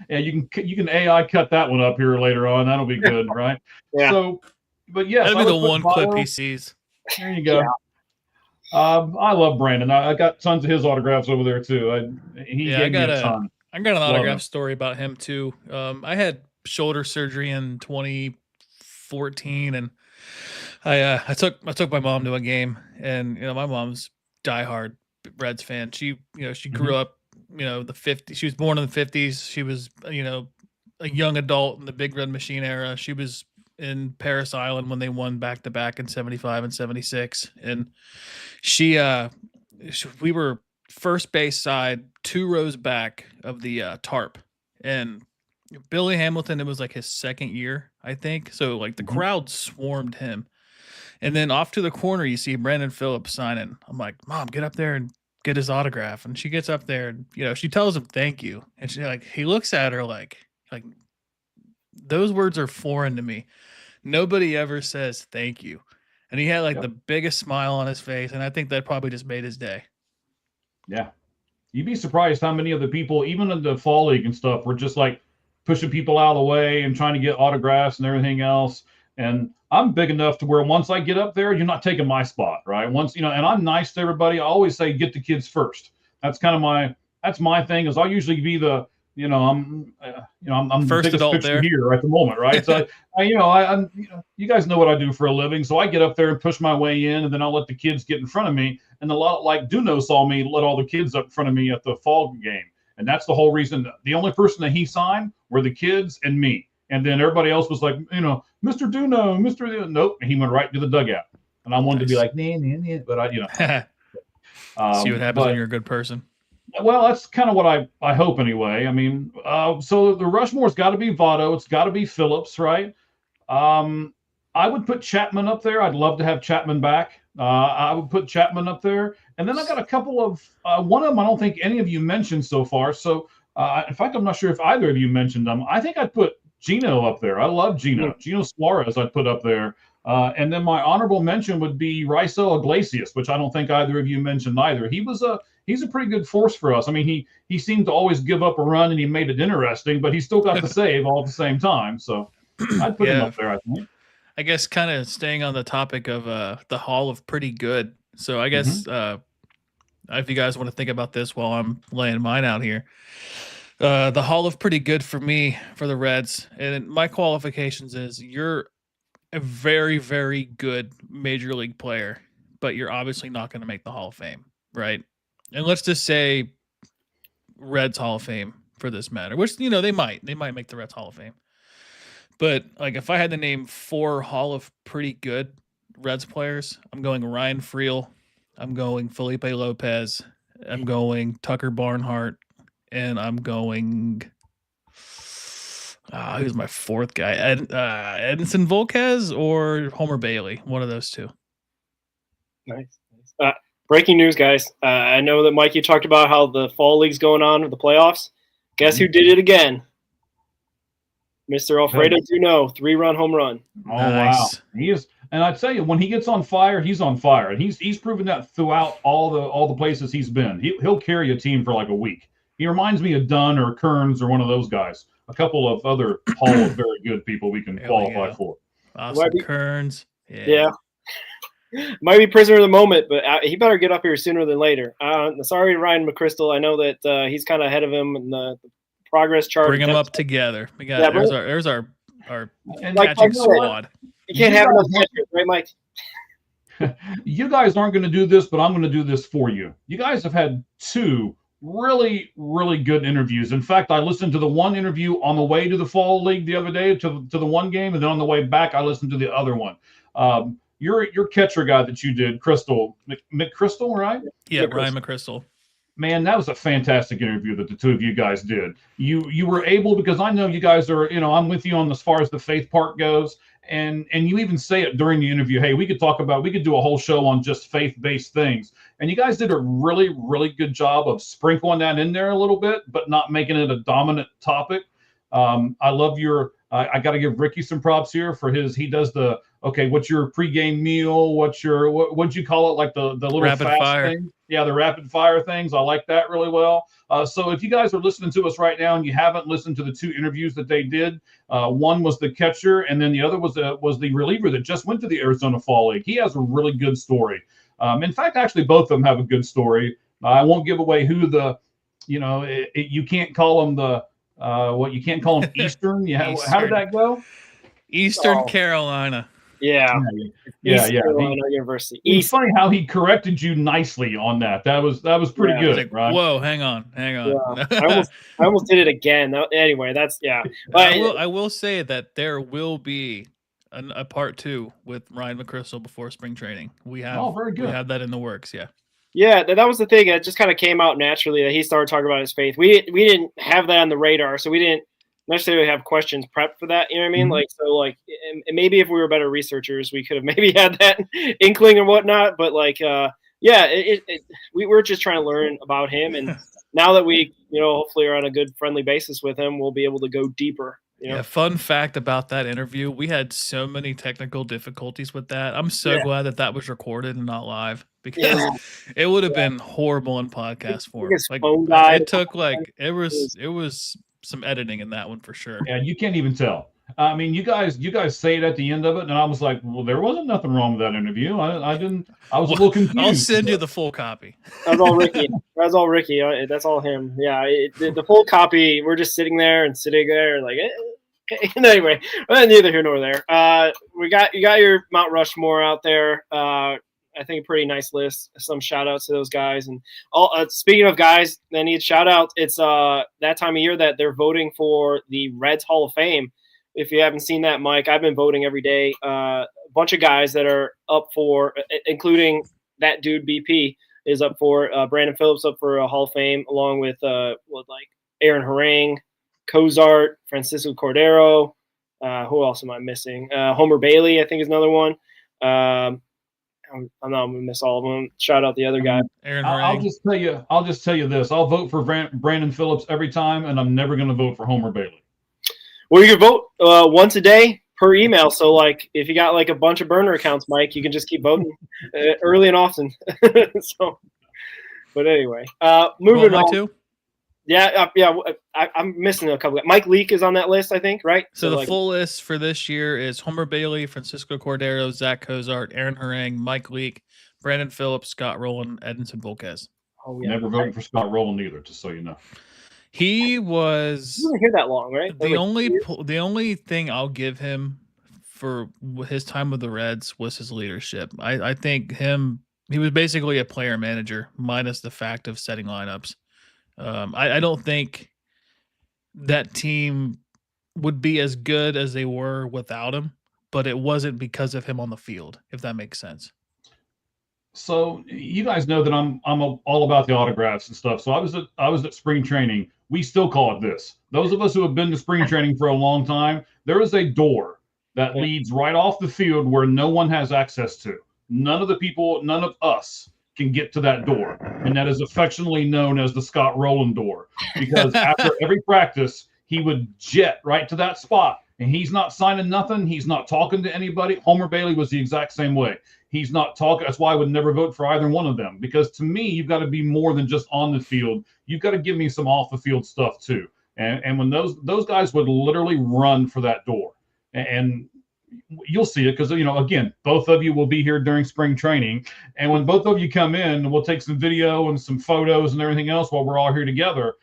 yeah, you can AI cut that one up here later on. That'll be good, right? Yeah. So, but yes, that'll be the one clip he sees. There you go. Yeah. I love Brandon. I got tons of his autographs over there too. He gave me a ton. I got an autograph story about him too. I had shoulder surgery in 2014, and I took my mom to a game, and my mom's diehard Reds fan. She grew up, the 50s. She was born in the 50s. She was a young adult in the Big Red Machine era. She was in Paris Island when they won back-to-back in 75 and 76. And we were first base side, 2 rows back of the tarp. And Billy Hamilton, it was like his second year, I think. So like the crowd swarmed him. And then off to the corner, you see Brandon Phillips signing. I'm like, Mom, get up there and get his autograph. And she gets up there and, she tells him thank you. And he looks at her like those words are foreign to me. Nobody ever says thank you. And he had the biggest smile on his face. And I think that probably just made his day. Yeah. You'd be surprised how many of the people, even in the fall league and stuff, were just like pushing people out of the way and trying to get autographs and everything else. And I'm big enough to where once I get up there, you're not taking my spot, right? Once, and I'm nice to everybody. I always say, get the kids first. That's kind of that's my thing is I'll usually be the, I'm the first biggest adult pitcher there here at the moment, right? So you guys know what I do for a living. So I get up there and push my way in, and then I'll let the kids get in front of me. And a lot like Duno saw me let all the kids up in front of me at the fall game. And that's the whole reason. The only person that he signed were the kids and me. And then everybody else was like, Mr. Duno, Mr. Duno. Nope. And he went right to the dugout. And I wanted to be like, nah, but I, see what happens when you're a good person. Well, that's kind of what I hope anyway. I mean, so the Rushmore's got to be Votto. It's got to be Phillips, right? I would put Chapman up there. I'd love to have Chapman back. I would put Chapman up there. And then I got a couple of one of them I don't think any of you mentioned so far. So, in fact, I'm not sure if either of you mentioned them. I think I'd put Gino up there. I love Gino. Gino Suarez I'd put up there. And then my honorable mention would be Raisel Iglesias, which I don't think either of you mentioned either. He's a pretty good force for us. I mean, he seemed to always give up a run and he made it interesting, but he still got the save all at the same time. So I'd put him up there, I think. I guess kind of staying on the topic of the Hall of Pretty Good. So I guess if you guys want to think about this while I'm laying mine out here, the Hall of Pretty Good for me, for the Reds, and my qualifications is you're a very, very good major league player, but you're obviously not going to make the Hall of Fame, right? And let's just say Reds Hall of Fame for this matter, which, they might make the Reds Hall of Fame. But like, if I had to name 4 Hall of Pretty Good Reds players, I'm going Ryan Friel, I'm going Felipe Lopez, I'm going Tucker Barnhart, and I'm going, who's my 4th guy? Edinson Volquez or Homer Bailey, one of those two. Nice. Breaking news, guys. I know that Mikey talked about how the fall league's going on with the playoffs. Guess who did it again? Mr. Alfredo Duno, 3-run home run. Oh, nice. Wow. He is, and I tell you, when he gets on fire, he's on fire. And he's proven that throughout all the places he's been. He'll carry a team for like a week. He reminds me of Dunn or Kearns or one of those guys. A couple of other Hall of very good people we can qualify for. Awesome. Kearns. Yeah. Might be prisoner of the moment, but he better get up here sooner than later. Sorry, Ryan McChrystal. I know that he's kind of ahead of him in the progress chart. Bring them up together. We got there's our catching squad. You can't have enough catchers, right, Mike? You guys aren't going to do this, but I'm going to do this for you. You guys have had 2 really, really good interviews. In fact, I listened to the one interview on the way to the Fall League the other day to the one game, and then on the way back, I listened to the other one. Your catcher guy that you did, McChrystal, right? Yeah, Ryan McChrystal. Man, that was a fantastic interview that the 2 of you guys did. You were able, because I know you guys are, I'm with you on as far as the faith part goes. And you even say it during the interview, hey, we could do a whole show on just faith-based things. And you guys did a really, really good job of sprinkling that in there a little bit, but not making it a dominant topic. I love I got to give Ricky some props here for he does what's your pregame meal? What'd you call it? Like the little rapid fast fire thing? Yeah, the rapid fire things. I like that really well. So if you guys are listening to us right now and you haven't listened to the 2 interviews that they did, one was the catcher and then the other was the reliever that just went to the Arizona Fall League. He has a really good story. In fact, actually, both of them have a good story. I won't give away who you can't call them you can't call them Eastern. Yeah, how did that go? Eastern Carolina. Yeah. Carolina University. It's funny how he corrected you nicely on that. That was pretty good, like, right? Whoa, hang on. Yeah. I almost did it again. Anyway, that's But I will say that there will be a part 2 with Ryan McChrystal before spring training. We have very good. We have that in the works. Yeah. Yeah, that was the thing. It just kind of came out naturally that he started talking about his faith. We didn't have that on the radar, so we didn't necessarily have questions prepped for that. You know what I mean? Mm-hmm. And maybe if we were better researchers, we could have maybe had that inkling or whatnot. But we were just trying to learn about him, and now that we, hopefully are on a good friendly basis with him, we'll be able to go deeper. Yeah, fun fact about that interview, we had so many technical difficulties with that. I'm so glad that was recorded and not live, because it would have been horrible in podcast form. It took it was some editing in that one for sure. Yeah, you can't even tell. I mean, you guys say it at the end of it, and I was like, well, there wasn't nothing wrong with that interview. I was a little confused. I'll send you the full copy. That's all Ricky. That's all Ricky. That's all him. Yeah, the full copy. We're just sitting there like. Okay. Anyway, neither here nor there. You got your Mount Rushmore out there. I think a pretty nice list. Some shout outs to those guys. And speaking of guys that need shout outs, it's that time of year that they're voting for the Reds Hall of Fame. If you haven't seen that, Mike, I've been voting every day. A bunch of guys that are up for, including that dude BP is up for. Brandon Phillips up for a Hall of Fame, along with Aaron Harang, Cozart, Francisco Cordero. Who else am I missing? Homer Bailey, I think, is another one. I'm not going to miss all of them. Shout out the other guy. Aaron Harang. I'll just tell you this. I'll vote for Brandon Phillips every time, and I'm never going to vote for Homer Bailey. Well, you can vote once a day per email. So, if you got a bunch of burner accounts, Mike, you can just keep voting early and often. But anyway, moving on. Too? Yeah. I'm missing a couple. Mike Leake is on that list, I think, right? So the full list for this year is Homer Bailey, Francisco Cordero, Zach Cozart, Aaron Harang, Mike Leake, Brandon Phillips, Scott Rowland, Edinson Volquez. Oh, yeah. Never voting for Scott Rowland either, just so you know. He was. He wasn't here that long, right? The only thing I'll give him for his time with the Reds was his leadership. I think he was basically a player manager, minus the fact of setting lineups. I don't think that team would be as good as they were without him, but it wasn't because of him on the field, if that makes sense. So you guys know that I'm all about the autographs and stuff. So I was at spring training. We still call it this. Those of us who have been to spring training for a long time, there is a door that leads right off the field where no one has access to. None of us can get to that door. And that is affectionately known as the Scott Rowland door, because after every practice, he would jet right to that spot, and he's not signing nothing. He's not talking to anybody. Homer Bailey was the exact same way. He's not talking. That's why I would never vote for either one of them, because to me, you've got to be more than just on the field. You've got to give me some off the field stuff too. And when those guys would literally run for that door, and you'll see it because, again, both of you will be here during spring training. And when both of you come in, we'll take some video and some photos and everything else while we're all here together.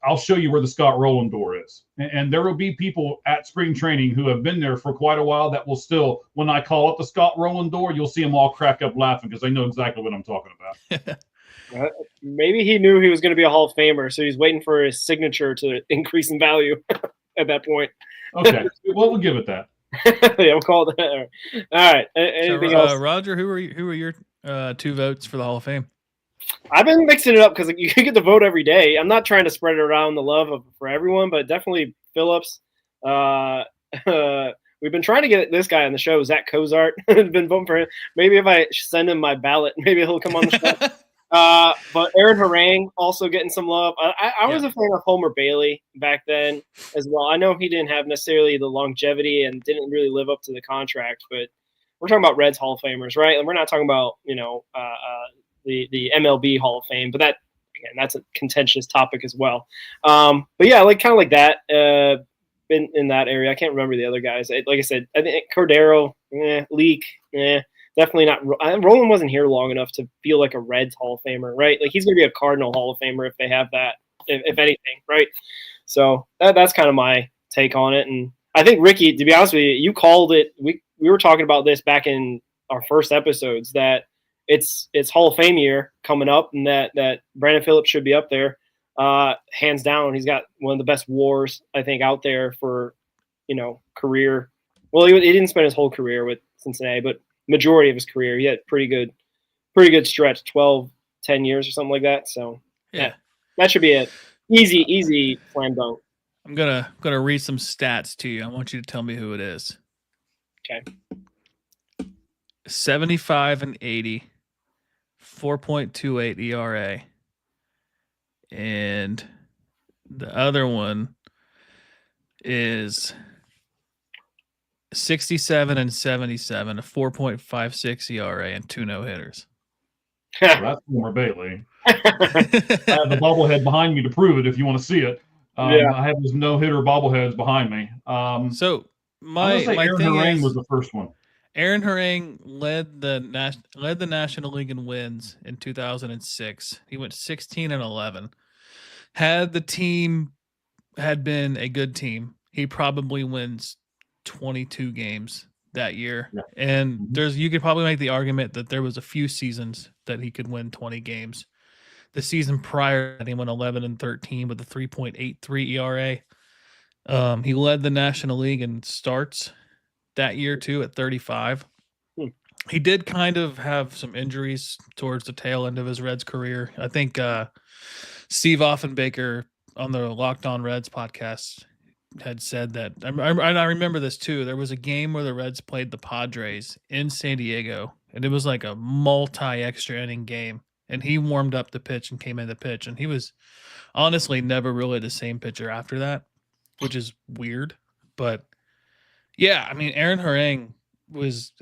I'll show you where the Scott Rowland door is. And there will be people at spring training who have been there for quite a while that will still, when I call it the Scott Rowland door, you'll see them all crack up laughing because they know exactly what I'm talking about. Maybe he knew he was going to be a Hall of Famer, so he's waiting for his signature to increase in value at that point. Okay, well, we'll give it that. Yeah, we'll call it that. All right. Anything else? Roger, who were your 2 votes for the Hall of Fame? I've been mixing it up because you get to vote every day. I'm not trying to spread it around the love for everyone, but definitely Phillips. We've been trying to get this guy on the show, Zach Cozart. I've been voting for him. Maybe if I send him my ballot, maybe he'll come on the show. But Aaron Harang also getting some love. I was a fan of Homer Bailey back then as well. I know he didn't have necessarily the longevity and didn't really live up to the contract, but we're talking about Reds Hall of Famers, right? And we're not talking about, the MLB Hall of Fame, but that's a contentious topic as well. But yeah, kind of like that, in that area. I can't remember the other guys. Like I said, I think Cordero, Leak, definitely not. Roland wasn't here long enough to feel like a Reds Hall of Famer, right? Like he's going to be a Cardinal Hall of Famer if they have that, if anything, right? So that's kind of my take on it. And I think, Ricky, to be honest with you, you called it. We were talking about this back in our first episodes that it's Hall of Fame year coming up, and that Brandon Phillips should be up there, hands down. He's got one of the best WARs I think out there for career. Well, he didn't spend his whole career with Cincinnati, but majority of his career he had pretty good stretch, 10 years or something like that. So yeah, that should be it. Easy slam dunk. I'm gonna read some stats to you. I want you to tell me who it is. Okay. 75 and 80, 4.28 ERA. And the other one is 67 and 77, a 4.56 ERA and 2 no-hitters. Well, that's Homer Bailey. I have the bobblehead behind me to prove it if you want to see it. I have those no-hitter bobbleheads behind me. So my Aaron thing Harang is, was the first one. Aaron Harang led the National League in wins in 2006. He went 16 and 11. Had the team had been a good team, he probably wins 22 games that year. Yeah. And you could probably make the argument that there was a few seasons that he could win 20 games. The season prior, he went 11 and 13 with a 3.83 ERA. He led the National League in starts that year too at 35. He did kind of have some injuries towards the tail end of his Reds career. I think Steve Offenbaker on the Locked On Reds podcast had said that. I remember this too. There was a game where the Reds played the Padres in San Diego, and it was like a multi-extra inning game. And he warmed up the pitch and came in the pitch, and he was honestly never really the same pitcher after that, which is weird. But yeah, I mean, Aaron Harang is,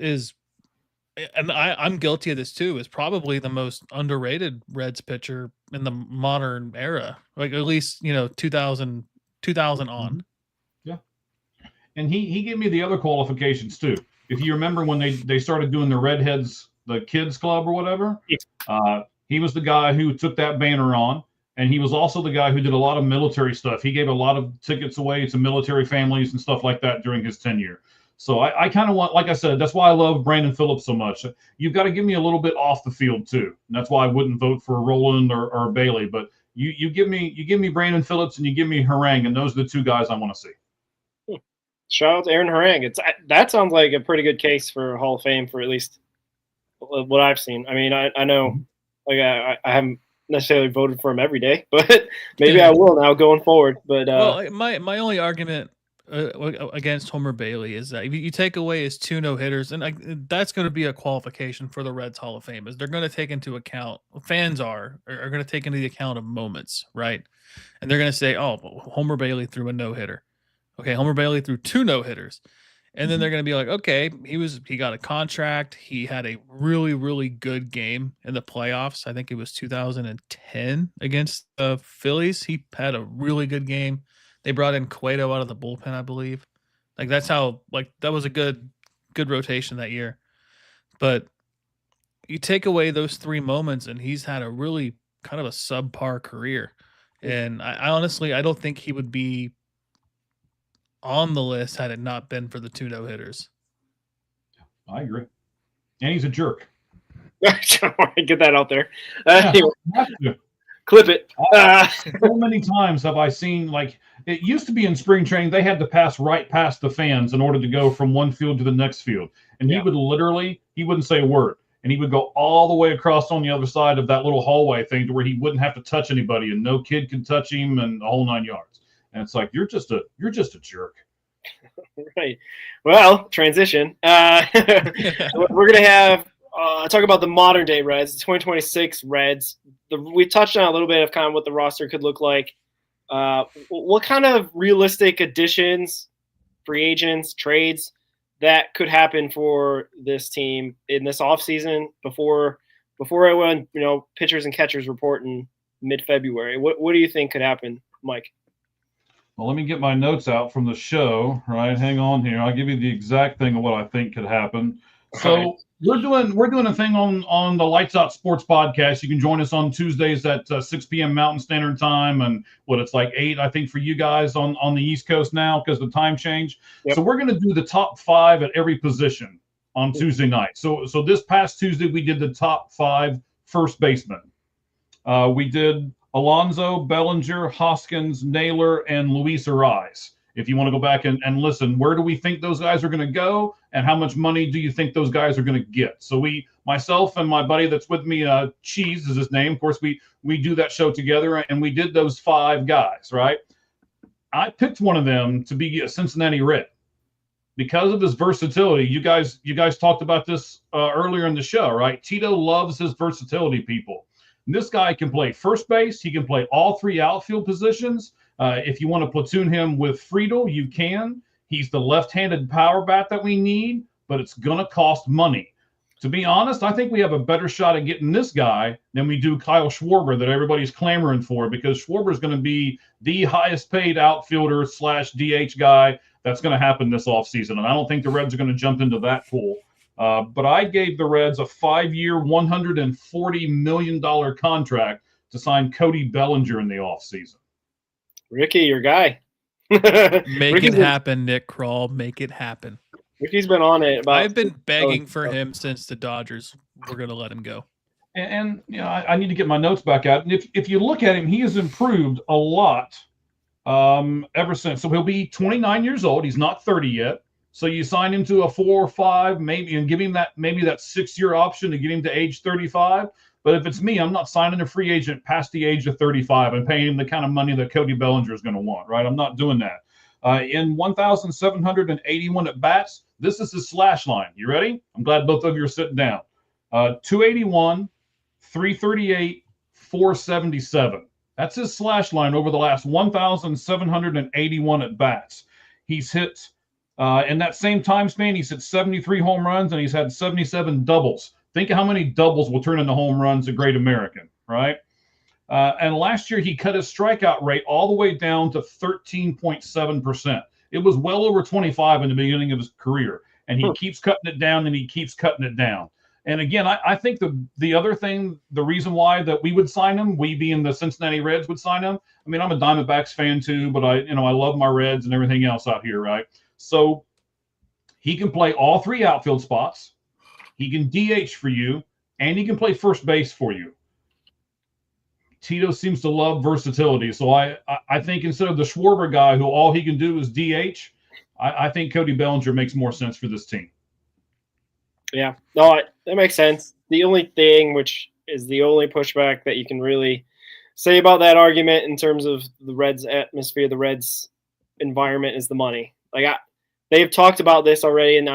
and I'm guilty of this too, is probably the most underrated Reds pitcher in the modern era. Like at least 2000 on. Yeah, and he gave me the other qualifications too. If you remember when they started doing the Redheads, the kids club or whatever, he was the guy who took that banner on. And he was also the guy who did a lot of military stuff. He gave a lot of tickets away to military families and stuff like that during his tenure. So I kind of want, like I said, that's why I love Brandon Phillips so much. You've got to give me a little bit off the field too. And that's why I wouldn't vote for Rowland or Bailey. But you give me Brandon Phillips and you give me Harang, and those are the 2 guys I want to see. Shout out to Aaron Harang. That sounds like a pretty good case for Hall of Fame for at least what I've seen. I mean, I know, like I haven't necessarily voted for him every day, but maybe I will now going forward. But well, my only argument against Homer Bailey is that if you take away his 2 no-hitters, and that's going to be a qualification for the Reds Hall of Fame, is they're going to take into account, fans are going to take into the account of moments, right? And they're going to say, oh, Homer Bailey threw a no-hitter. Okay, Homer Bailey threw 2 no-hitters. And then they're going to be like, okay, he got a contract. He had a really, really good game in the playoffs. I think it was 2010 against the Phillies. He had a really good game. They brought in Cueto out of the bullpen, I believe. Like that's how that was a good rotation that year. But you take away those 3 moments and he's had a really kind of a subpar career. And I honestly I don't think he would be on the list had it not been for the 2 no-hitters. I agree. And he's a jerk. Get that out there. Anyway, clip it. So many times have I seen, like, it used to be in spring training, they had to pass right past the fans in order to go from one field to the next field. And he would literally, he wouldn't say a word. And he would go all the way across on the other side of that little hallway thing to where he wouldn't have to touch anybody and no kid could touch him and the whole 9 yards. And it's like, you're just a jerk. Right. Well, transition. We're going to have talk about the modern day Reds, the 2026 Reds. We touched on a little bit of kind of what the roster could look like. What kind of realistic additions, free agents, trades that could happen for this team in this offseason before everyone, pitchers and catchers report in mid-February? What do you think could happen, Mike? Well, let me get my notes out from the show, right? Hang on here. I'll give you the exact thing of what I think could happen. So we're doing a thing on the Lights Out Sports podcast. You can join us on Tuesdays at 6 p.m. Mountain Standard Time, and it's like 8, I think, for you guys on the East Coast now because the time change. Yep. So we're going to do the top 5 at every position on Tuesday night. So this past Tuesday we did the top 5 first basemen. We did Alonso, Bellinger, Hoskins, Naylor, and Luis Ariz. If you want to go back and listen, where do we think those guys are going to go, and how much money do you think those guys are going to get? So myself and my buddy that's with me, Cheese is his name. Of course, we do that show together, and we did those 5 guys, right? I picked one of them to be a Cincinnati Red because of his versatility. You guys talked about this earlier in the show, right? Tito loves his versatility, people. And this guy can play first base. He can play all 3 outfield positions. If you want to platoon him with Friedel, you can. He's the left-handed power bat that we need, but it's going to cost money. To be honest, I think we have a better shot at getting this guy than we do Kyle Schwarber that everybody's clamoring for, because Schwarber is going to be the highest-paid outfielder / DH guy that's going to happen this offseason, and I don't think the Reds are going to jump into that pool. But I gave the Reds a 5-year, $140 million contract to sign Cody Bellinger in the offseason. Ricky, your guy. Make it happen, Nick Kroll. Make it happen. Ricky's been on it. I've been begging for him since the Dodgers were going to let him go. And I need to get my notes back out. And if you look at him, he has improved a lot ever since. So he'll be 29 years old. He's not 30 yet. So you sign him to a 4 or 5, maybe, and give him that 6-year option to get him to age 35. But if it's me, I'm not signing a free agent past the age of 35 and paying him the kind of money that Cody Bellinger is going to want, right? I'm not doing that. In 1,781 at bats, this is his slash line. You ready? I'm glad both of you are sitting down. 281, 338, 477. That's his slash line over the last 1,781 at bats. He's hit, in that same time span, he's hit 73 home runs and he's had 77 doubles. Think of how many doubles will turn into home runs at Great American, right? And last year, he cut his strikeout rate all the way down to 13.7%. It was well over 25 in the beginning of his career, and he keeps cutting it down, and he keeps cutting it down. And again, I think the other thing, the reason why that we would sign him, we being the Cincinnati Reds would sign him. I mean, I'm a Diamondbacks fan too, but I love my Reds and everything else out here, right? So he can play all 3 outfield spots. He can DH for you, and he can play first base for you. Tito seems to love versatility. So I think instead of the Schwarber guy who all he can do is DH, I think Cody Bellinger makes more sense for this team. Yeah, no, that makes sense. The only thing, which is the only pushback that you can really say about that argument in terms of the Reds atmosphere, the Reds environment, is the money. They've talked about this already, and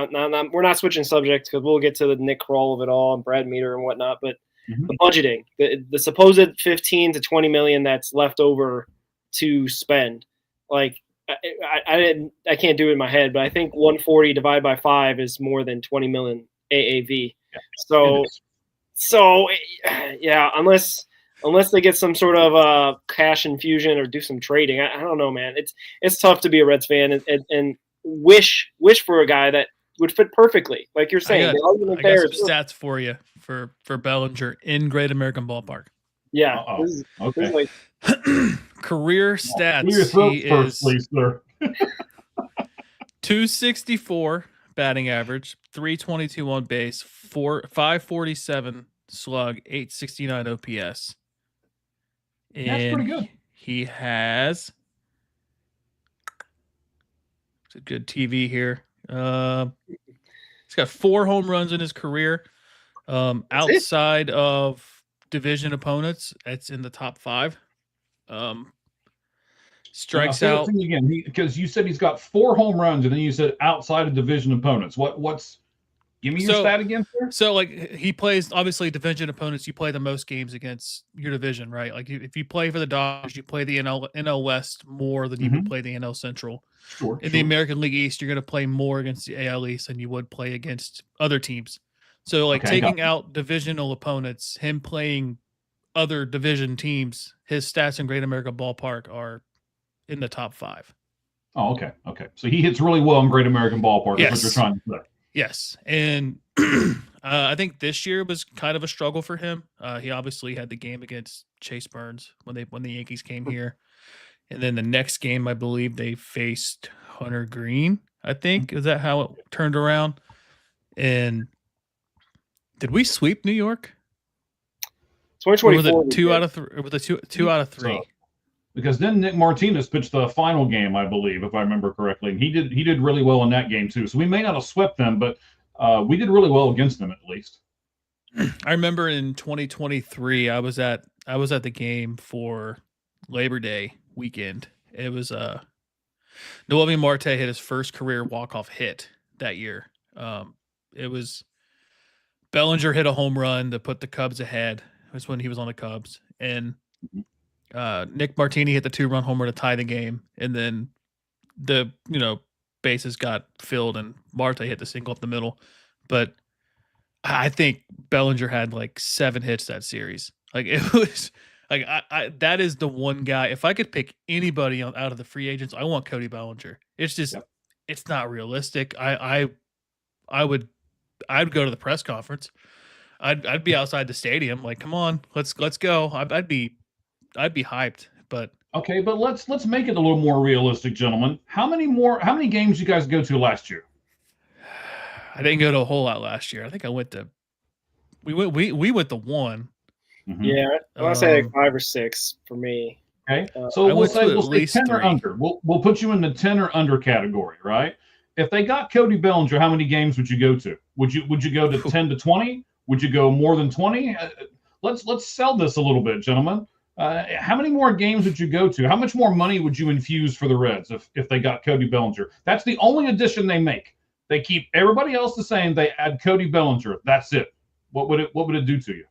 we're not switching subjects because we'll get to the Nick Kroll of it all and Brad Meter and whatnot. But the budgeting, the supposed 15 to 20 million that's left over to spend, I can't do it in my head, but I think 140 divided by 5 is more than 20 million AAV. So yeah, unless they get some sort of cash infusion or do some trading, I don't know, man. It's tough to be a Reds fan, and wish for a guy that would fit perfectly. Like you're saying, the argument I there got some is stats for you for Bellinger in Great American Ballpark. yeah. Uh-oh. This is like Career Clear your stats. throat He first, is please, sir. 264 batting average, 322 on base, 547 slug, 869 OPS. That's pretty good. He has it's a good TV here. He's got 4 home runs in his career. Outside of division opponents, it's in the top 5. Strikes out again, because you said he's got 4 home runs, and then you said outside of division opponents. What's? Give me your stat again, sir. So, like, he plays obviously division opponents. You play the most games against your division, right? Like, if you play for the Dodgers, you play the NL West more than you would play the NL Central. Sure. In the American League East, you're going to play more against the AL East than you would play against other teams. So, like, taking out divisional opponents, him playing other division teams, his stats in Great American Ballpark are in the top 5. Oh, okay. So he hits really well in Great American Ballpark. Yes. Is what you're trying to say. Yes, and I think this year was kind of a struggle for him. He obviously had the game against Chase Burns when the Yankees came here, and then the next game, I believe they faced Hunter Green. I think is that how it turned around. And did we sweep New York? 2024. Or was it 2 out of 3? Or was it two out of 3? So, because then Nick Martinez pitched the final game, I believe, if I remember correctly, and he did really well in that game too. So we may not have swept them, but we did really well against them at least. I remember in 2023, I was at the game for Labor Day weekend. It was Noelvi Marte hit his first career walk-off hit that year. It was Bellinger hit a home run to put the Cubs ahead. It was when he was on the Cubs, and Nick Martini hit the 2-run homer to tie the game, and then the bases got filled and Marte hit the single up the middle. But I think Bellinger had like 7 hits that series. Like, it was like I that is the one guy. If I could pick anybody out of the free agents, I want Cody Bellinger. It's just it's not realistic. I'd go to the press conference. I'd be outside the stadium. Like, come on, let's go. I'd be hyped. But okay, but let's make it a little more realistic, gentlemen. How many games you guys go to last year? I didn't go to a whole lot last year. I think I went to we went to 1. Mm-hmm. Yeah, I want to say like 5 or 6 for me. Okay, so we'll say 10 3. Or under. We'll put you in the 10 or under category, right? If they got Cody Bellinger, how many games would you go to? Would you go to 10 to 20? Would you go more than 20? Let's sell this a little bit, gentlemen. How many more games would you go to? How much more money would you infuse for the Reds if they got Cody Bellinger? That's the only addition they make. They keep everybody else the same. They add Cody Bellinger. That's it. What would it do to you?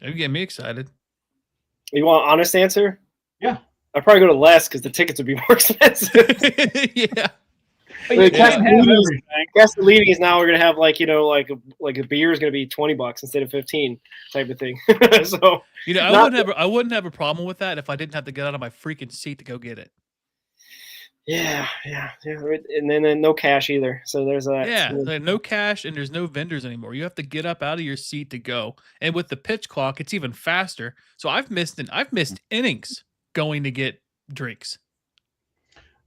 It'd get me excited. You want an honest answer? Yeah. I'd probably go to less because the tickets would be more expensive. Yeah. Castellini is now we're gonna have like a beer is gonna be $20 instead of 15 type of thing. So I wouldn't have a problem with that if I didn't have to get out of my freaking seat to go get it. Yeah, and then no cash either. So there's that. Yeah, no cash and there's no vendors anymore. You have to get up out of your seat to go. And with the pitch clock, it's even faster. So I've missed innings going to get drinks.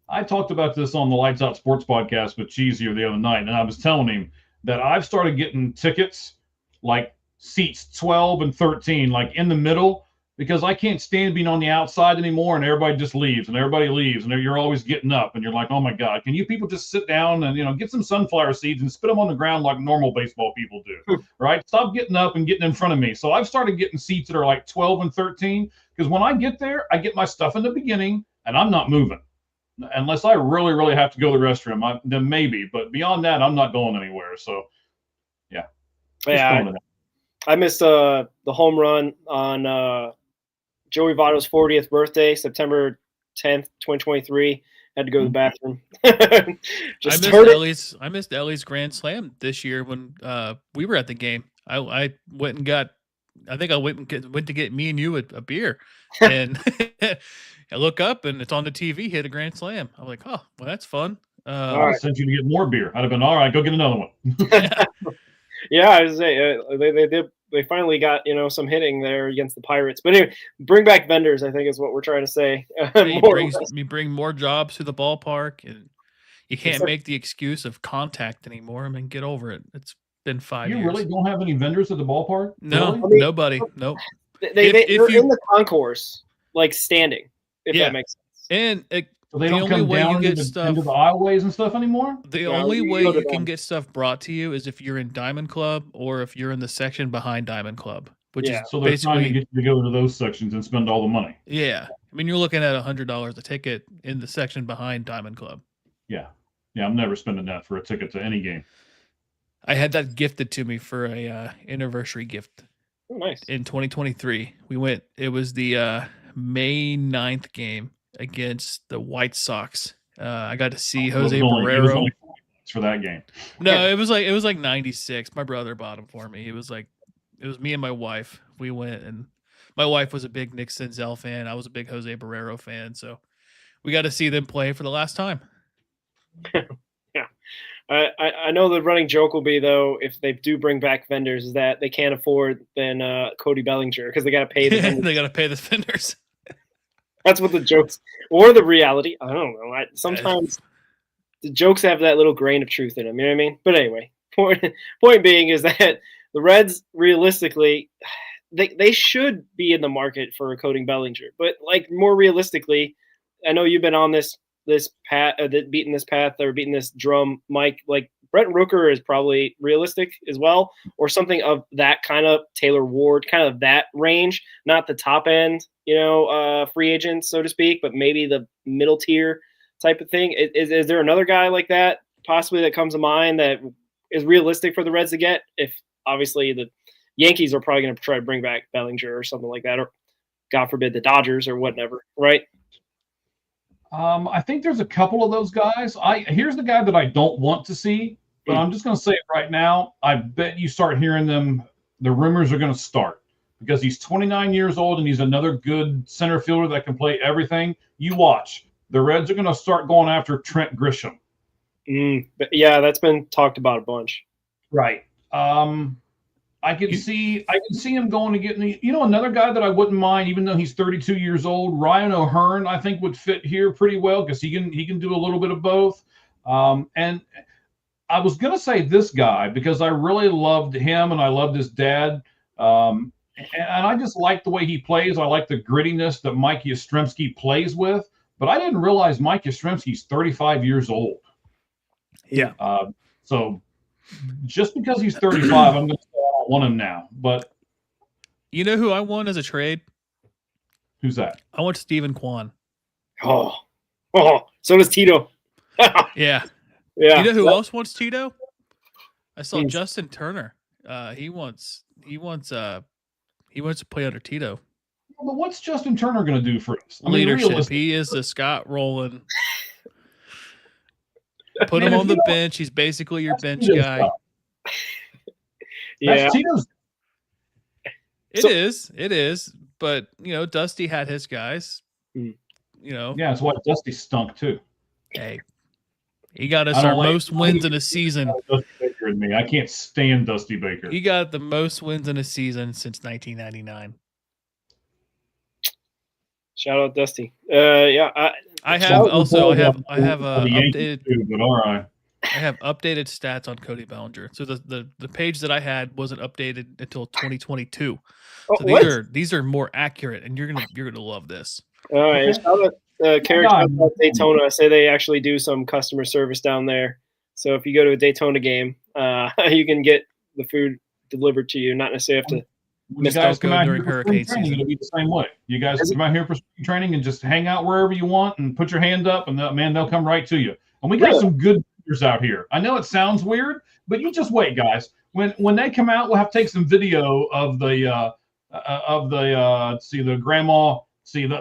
I talked about this on the Lights Out Sports podcast with Cheese here the other night, and I was telling him that I've started getting tickets like seats 12 and 13, like in the middle, because I can't stand being on the outside anymore, and everybody just leaves, and you're always getting up, and you're like, oh my God, can you people just sit down and get some sunflower seeds and spit them on the ground like normal baseball people do, right? Stop getting up and getting in front of me. So I've started getting seats that are like 12 and 13, because when I get there, I get my stuff in the beginning, and I'm not moving. Unless I really, really have to go to the restroom, then maybe. But beyond that, I'm not going anywhere. So, yeah. I missed the home run on Joey Votto's 40th birthday, September 10th, 2023. Had to go to the bathroom. I missed Ellie's grand slam this year when we were at the game. I went and got. I think I went to get me and you a beer, and I look up and it's on the TV. Hit a grand slam. I'm like, oh, well, that's fun. I sent you to get more beer. I'd have been all right. Go get another one. Yeah, I was say they finally got some hitting there against the Pirates. But anyway, bring back vendors, I think is what we're trying to say. You bring more jobs to the ballpark, and you can't make the excuse of contact anymore. I mean, get over it. It's been 5 years. You really don't have any vendors at the ballpark? No, really? I mean, nobody. Nope. They're in the concourse, like standing, if that makes sense. And so they don't come down into the aisleways and stuff anymore? The only way you can get stuff brought to you is if you're in Diamond Club or if you're in the section behind Diamond Club, which is so they're basically trying to get you to go to those sections and spend all the money. Yeah. I mean, you're looking at $100 a ticket in the section behind Diamond Club. Yeah. Yeah, I'm never spending that for a ticket to any game. I had that gifted to me for a anniversary gift. Oh, nice. In 2023. We went, it was the May 9th game against the White Sox. I got to see Jose Barrero. It was only for that game. No, it was like 96. My brother bought them for me. It was me and my wife. We went, and my wife was a big Nick Senzel fan. I was a big Jose Barrero fan. So we got to see them play for the last time. Yeah. I know the running joke will be, though, if they do bring back vendors, is that they can't afford then Cody Bellinger because they got to pay the vendors. They got to pay the vendors. That's what the jokes or the reality. I don't know. Sometimes the jokes have that little grain of truth in them. You know what I mean? But anyway, point being is that the Reds realistically, they should be in the market for a Cody Bellinger. But like more realistically, I know you've been on this path, beating this path or beating this drum, Mike. Like Brent Rooker is probably realistic as well, or something of that kind of Taylor Ward, kind of that range, not the top end, free agent, so to speak, but maybe the middle tier type of thing. Is there another guy like that possibly that comes to mind that is realistic for the Reds to get? If obviously the Yankees are probably going to try to bring back Bellinger or something like that, or God forbid the Dodgers or whatever, right? I think there's a couple of those guys. Here's the guy that I don't want to see, but I'm just going to say it right now. I bet you start hearing them. The rumors are going to start because he's 29 years old and he's another good center fielder that can play everything. You watch. The Reds are going to start going after Trent Grisham. But yeah, that's been talked about a bunch. Right. I can see him going to get another guy that I wouldn't mind, even though he's 32 years old. Ryan O'Hearn, I think, would fit here pretty well because he can do a little bit of both. And I was gonna say this guy because I really loved him and I loved his dad. And I just like the way he plays. I like the grittiness that Mike Yastrzemski plays with. But I didn't realize Mike Yastrzemski's 35 years old. Yeah. So just because he's 35, I'm going to say I don't want him now. But you know who I want as a trade? Who's that? I want Stephen Kwan. Oh, so does Tito. Yeah. Yeah. You know who else wants Tito? I saw Justin Turner. He wants to play under Tito. But what's Justin Turner going to do for us? Leadership. He is the Scott Rowland. Put him on the bench. He's basically your bench guy. Yeah. It is. But, Dusty had his guys. Yeah, that's why Dusty stunk too. Hey, he got us our most wins in a season. Dusty Baker and me. I can't stand Dusty Baker. He got the most wins in a season since 1999. Shout out Dusty. Yeah, I have updated. But all right. I have updated stats on Cody Bellinger. So the page that I had wasn't updated until 2022. So these are more accurate, and you're gonna love this. All right. Shout out character Daytona. Say they actually do some customer service down there. So if you go to a Daytona game, you can get the food delivered to you, not necessarily have to. When you guys come out during here hurricane training, season. it'll be the same way. You guys come out here for spring training and just hang out wherever you want and put your hand up, and they'll come right to you. And we got some good vendors out here. I know it sounds weird, but you just wait, guys. When they come out, we'll have to take some video of the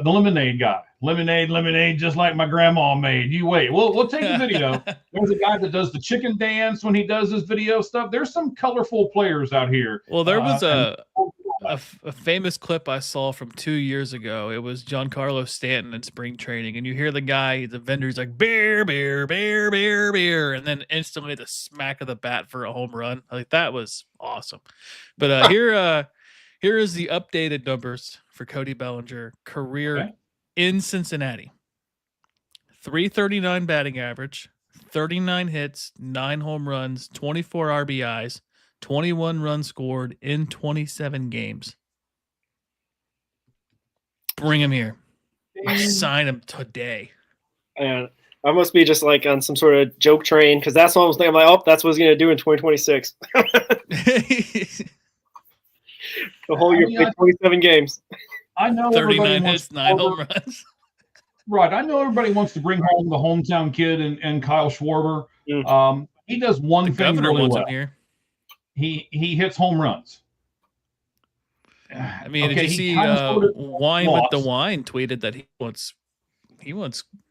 lemonade guy. Lemonade, just like my grandma made. You wait. We'll take the video. There's a guy that does the chicken dance when he does his video stuff. There's some colorful players out here. Well, there was a famous clip I saw from 2 years ago. It was Giancarlo Stanton in spring training, and you hear the guy, the vendor's like beer, beer, beer, beer, beer, and then instantly the smack of the bat for a home run. Like that was awesome. But here is the updated numbers for Cody Bellinger career in Cincinnati. 339 batting average, 39 hits, 9 home runs, 24 RBIs, 21 runs scored in 27 games. Bring him here. I sign him today. And I must be just like on some sort of joke train because that's what I was thinking. I'm like, oh, that's what he's going to do in 2026. The whole year, 27 games. I know 39 hits, 9 home runs. Right. I know everybody wants to bring home the hometown kid and Kyle Schwarber. He does one thing really well. Here. He hits home runs. I mean, did you see Wine with the Wine tweeted that he wants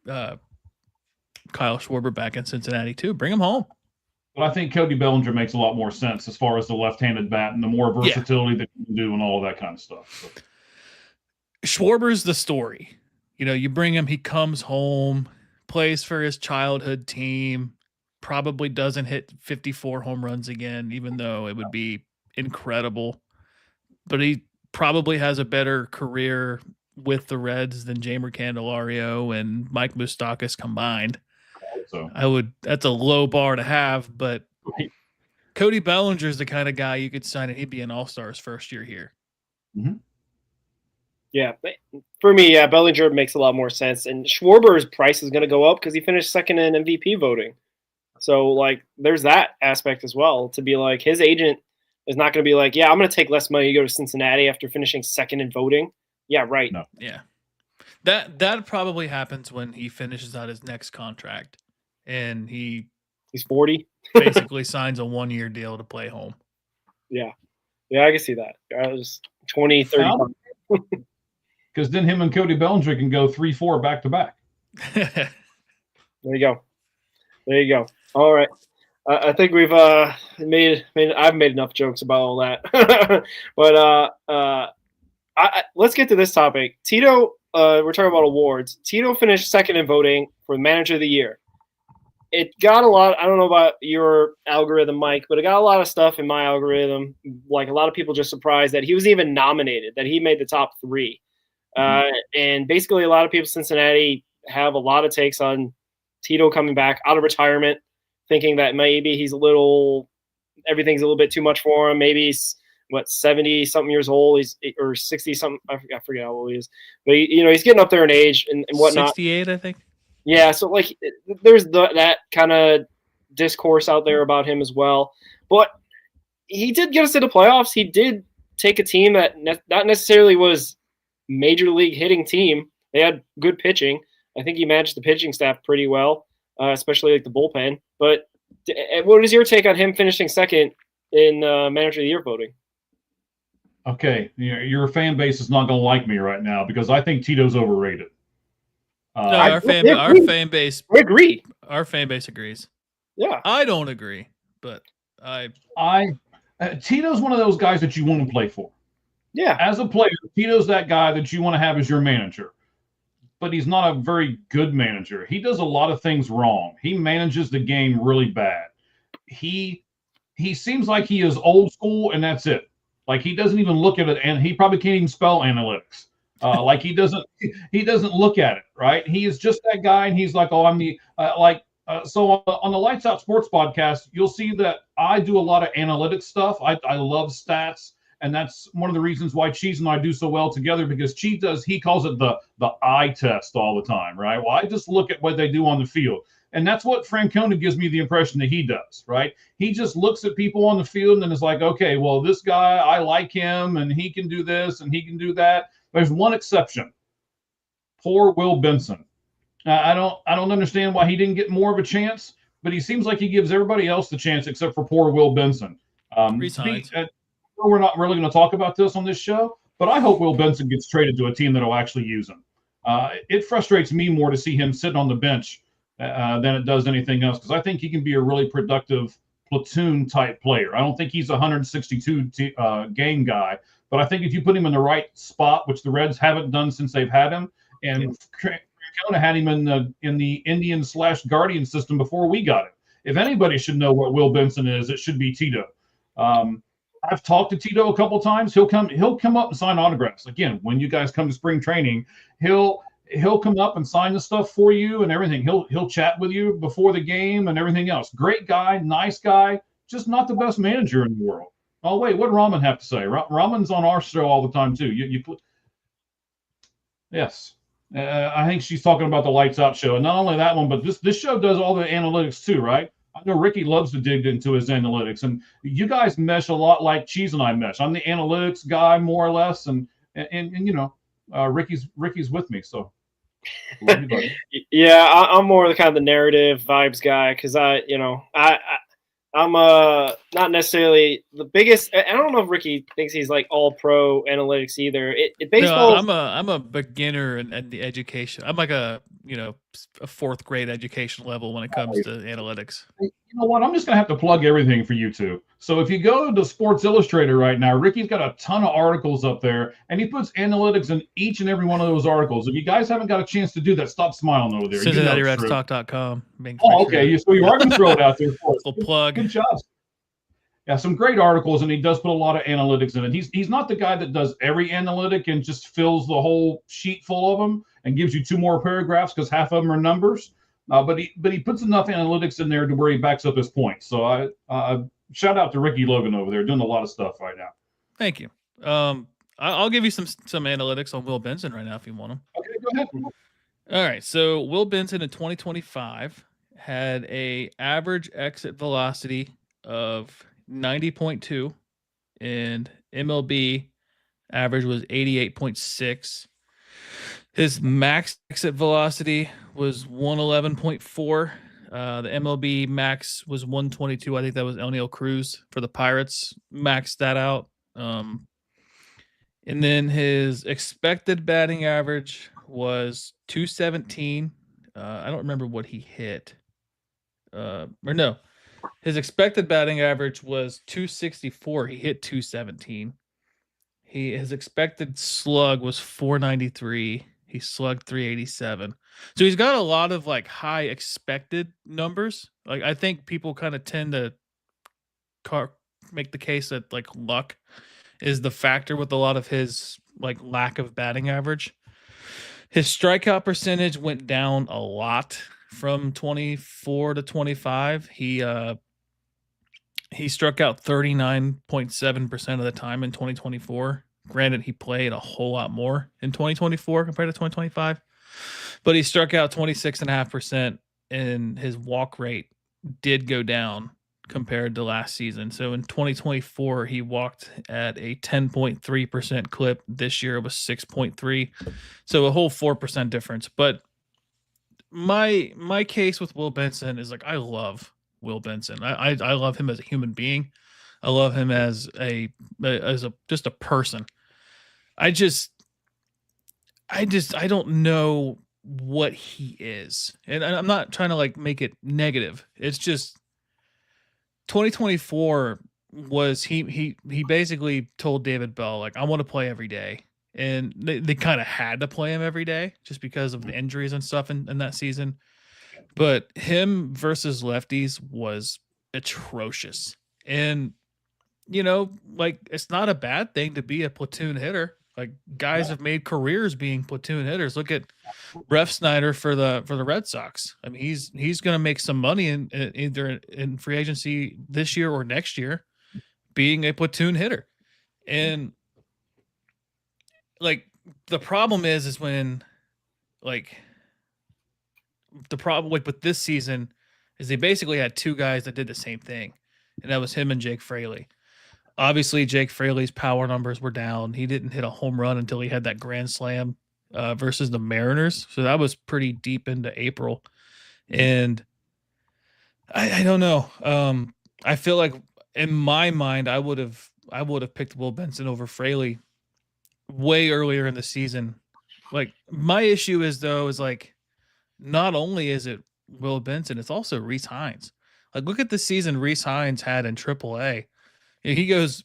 Kyle Schwarber back in Cincinnati too. Bring him home. But I think Cody Bellinger makes a lot more sense as far as the left-handed bat and the more versatility that you can do and all of that kind of stuff. So. Schwarber's the story. You know, you bring him, he comes home, plays for his childhood team, probably doesn't hit 54 home runs again, even though it would be incredible. But he probably has a better career with the Reds than Jeimer Candelario and Mike Moustakas combined. So that's a low bar to have, but Cody Bellinger is the kind of guy you could sign and he'd be an all-star his first year here. Mm-hmm. Yeah, for me, Bellinger makes a lot more sense. And Schwarber's price is going to go up because he finished second in MVP voting. So, like, there's that aspect as well. To be like, his agent is not going to be like, yeah, I'm going to take less money to go to Cincinnati after finishing second in voting. Yeah, right. No. Yeah. That probably happens when he finishes out his next contract and he's 40. basically signs a 1-year deal to play home. Yeah. Yeah, I can see that. I was 20, 30. Because then him and Cody Bellinger can go 3-4 back-to-back. There you go. All right. I think we've I've made enough jokes about all that. But let's get to this topic. Tito, we're talking about awards. Tito finished second in voting for Manager of the Year. It got a lot. I don't know about your algorithm, Mike, but it got a lot of stuff in my algorithm. Like a lot of people just surprised that he was even nominated, that he made the top 3. And basically a lot of people in Cincinnati have a lot of takes on Tito coming back out of retirement, thinking that maybe everything's a little bit too much for him. Maybe he's 70-something years old, or 60-something. I forget how old he is, but he's getting up there in age and whatnot. 68, I think. Yeah, so like there's that kind of discourse out there about him as well. But he did get us to the playoffs. He did take a team that not necessarily was major league hitting team. They had good pitching. I think he managed the pitching staff pretty well, especially like the bullpen. But what is your take on him finishing second in Manager of the Year voting? Okay, your fan base is not going to like me right now because I think Tito's overrated. Our fan base. I agree. Our fan base agrees. Yeah, I don't agree, but Tito's one of those guys that you want to play for. Yeah, as a player, Tito's that guy that you want to have as your manager. But he's not a very good manager. He does a lot of things wrong. He manages the game really bad. He seems like he is old school, and that's it. Like he doesn't even look at it, and he probably can't even spell analytics. Like he doesn't look at it, right? He is just that guy, and he's like, oh, I'm the so on the Lights Out Sports podcast, you'll see that I do a lot of analytics stuff. I love stats, and that's one of the reasons why Cheese and I do so well together, because Cheese he calls it the eye test all the time, right? Well, I just look at what they do on the field. And that's what Francona gives me the impression that he does, right? He just looks at people on the field and is like, okay, well, this guy, I like him, and he can do this, and he can do that. There's one exception. Poor Will Benson. I don't understand why he didn't get more of a chance, but he seems like he gives everybody else the chance except for poor Will Benson. We're not really going to talk about this on this show, but I hope Will Benson gets traded to a team that will actually use him. It frustrates me more to see him sitting on the bench than it does anything else, because I think he can be a really productive platoon type player. I don't think he's a 162 game guy, but But I think if you put him in the right spot, which the Reds haven't done since they've had him, and Francona had him in the Indian/Guardian system before we got him. If anybody should know what Will Benson is, it should be Tito. I've talked to Tito a couple times. He'll come up and sign autographs. Again, when you guys come to spring training, he'll come up and sign the stuff for you and everything. He'll chat with you before the game and everything else. Great guy, nice guy, just not the best manager in the world. Oh wait, what did Raman have to say? Raman's on our show all the time too. Yes. I think she's talking about the Lights Out show. And not only that one, but this show does all the analytics too, right? I know Ricky loves to dig into his analytics, and you guys mesh a lot like Cheese and I mesh. I'm the analytics guy more or less, and you know, Ricky's with me, so love you, buddy. Yeah, I'm more the kind of the narrative vibes guy because I'm not necessarily the biggest. I don't know if Ricky thinks he's like all pro analytics either. Baseball. No, I'm a beginner in the education. I'm like a fourth grade education level when it comes to analytics. You know what? I'm just gonna have to plug everything for you two. So if you go to Sports Illustrated right now, Ricky's got a ton of articles up there, and he puts analytics in each and every one of those articles. If you guys haven't got a chance to do that, stop smiling over there. CincinnatiRedsTalk.com. Oh, okay. So you are going to throw it out there for us. Little plug. Good job. Yeah, some great articles, and he does put a lot of analytics in it. He's not the guy that does every analytic and just fills the whole sheet full of them and gives you 2 more paragraphs because half of them are numbers. But he puts enough analytics in there to where he backs up his points. So I shout out to Ricky Logan over there doing a lot of stuff right now. Thank you. I'll give you some analytics on Will Benson right now if you want them. Okay, go ahead. All right. So Will Benson in 2025 had a average exit velocity of 90.2, and MLB average was 88.6. His max exit velocity was 111.4. The MLB max was 122. I think that was O'Neal Cruz for the Pirates. Maxed that out. And then his expected batting average was 217. I don't remember what he hit. His expected batting average was 264. He hit 217. His expected slug was 493. He slugged 387. So he's got a lot of like high expected numbers. Like I think people kind of tend to make the case that like luck is the factor with a lot of his like lack of batting average. His strikeout percentage went down a lot from 24 to 25. He struck out 39.7% of the time in 2024. Granted, he played a whole lot more in 2024 compared to 2025, but he struck out 26.5%, and his walk rate did go down compared to last season. So in 2024, he walked at a 10.3% clip. This year it was 6.3. So a whole 4% difference. But my case with Will Benson is like, I love Will Benson. I love him as a human being. I love him as just a person. I don't know what he is. And I'm not trying to like make it negative. It's just 2024 was he basically told David Bell, like, I want to play every day. And they kind of had to play him every day just because of the injuries and stuff in that season. But him versus lefties was atrocious. And, like, it's not a bad thing to be a platoon hitter. Like, guys have made careers being platoon hitters. Look at Ref Snyder for the Red Sox. I mean, he's going to make some money either in free agency this year or next year being a platoon hitter. And, like, the problem is when, like, the problem with this season is they basically had two guys that did the same thing, and that was him and Jake Fraley. Obviously, Jake Fraley's power numbers were down. He didn't hit a home run until he had that grand slam versus the Mariners. So that was pretty deep into April. And I don't know. I feel like in my mind, I would have picked Will Benson over Fraley way earlier in the season. Like, my issue is like, not only is it Will Benson, it's also Rhys Hines. Like, look at the season Rhys Hines had in AAA. He goes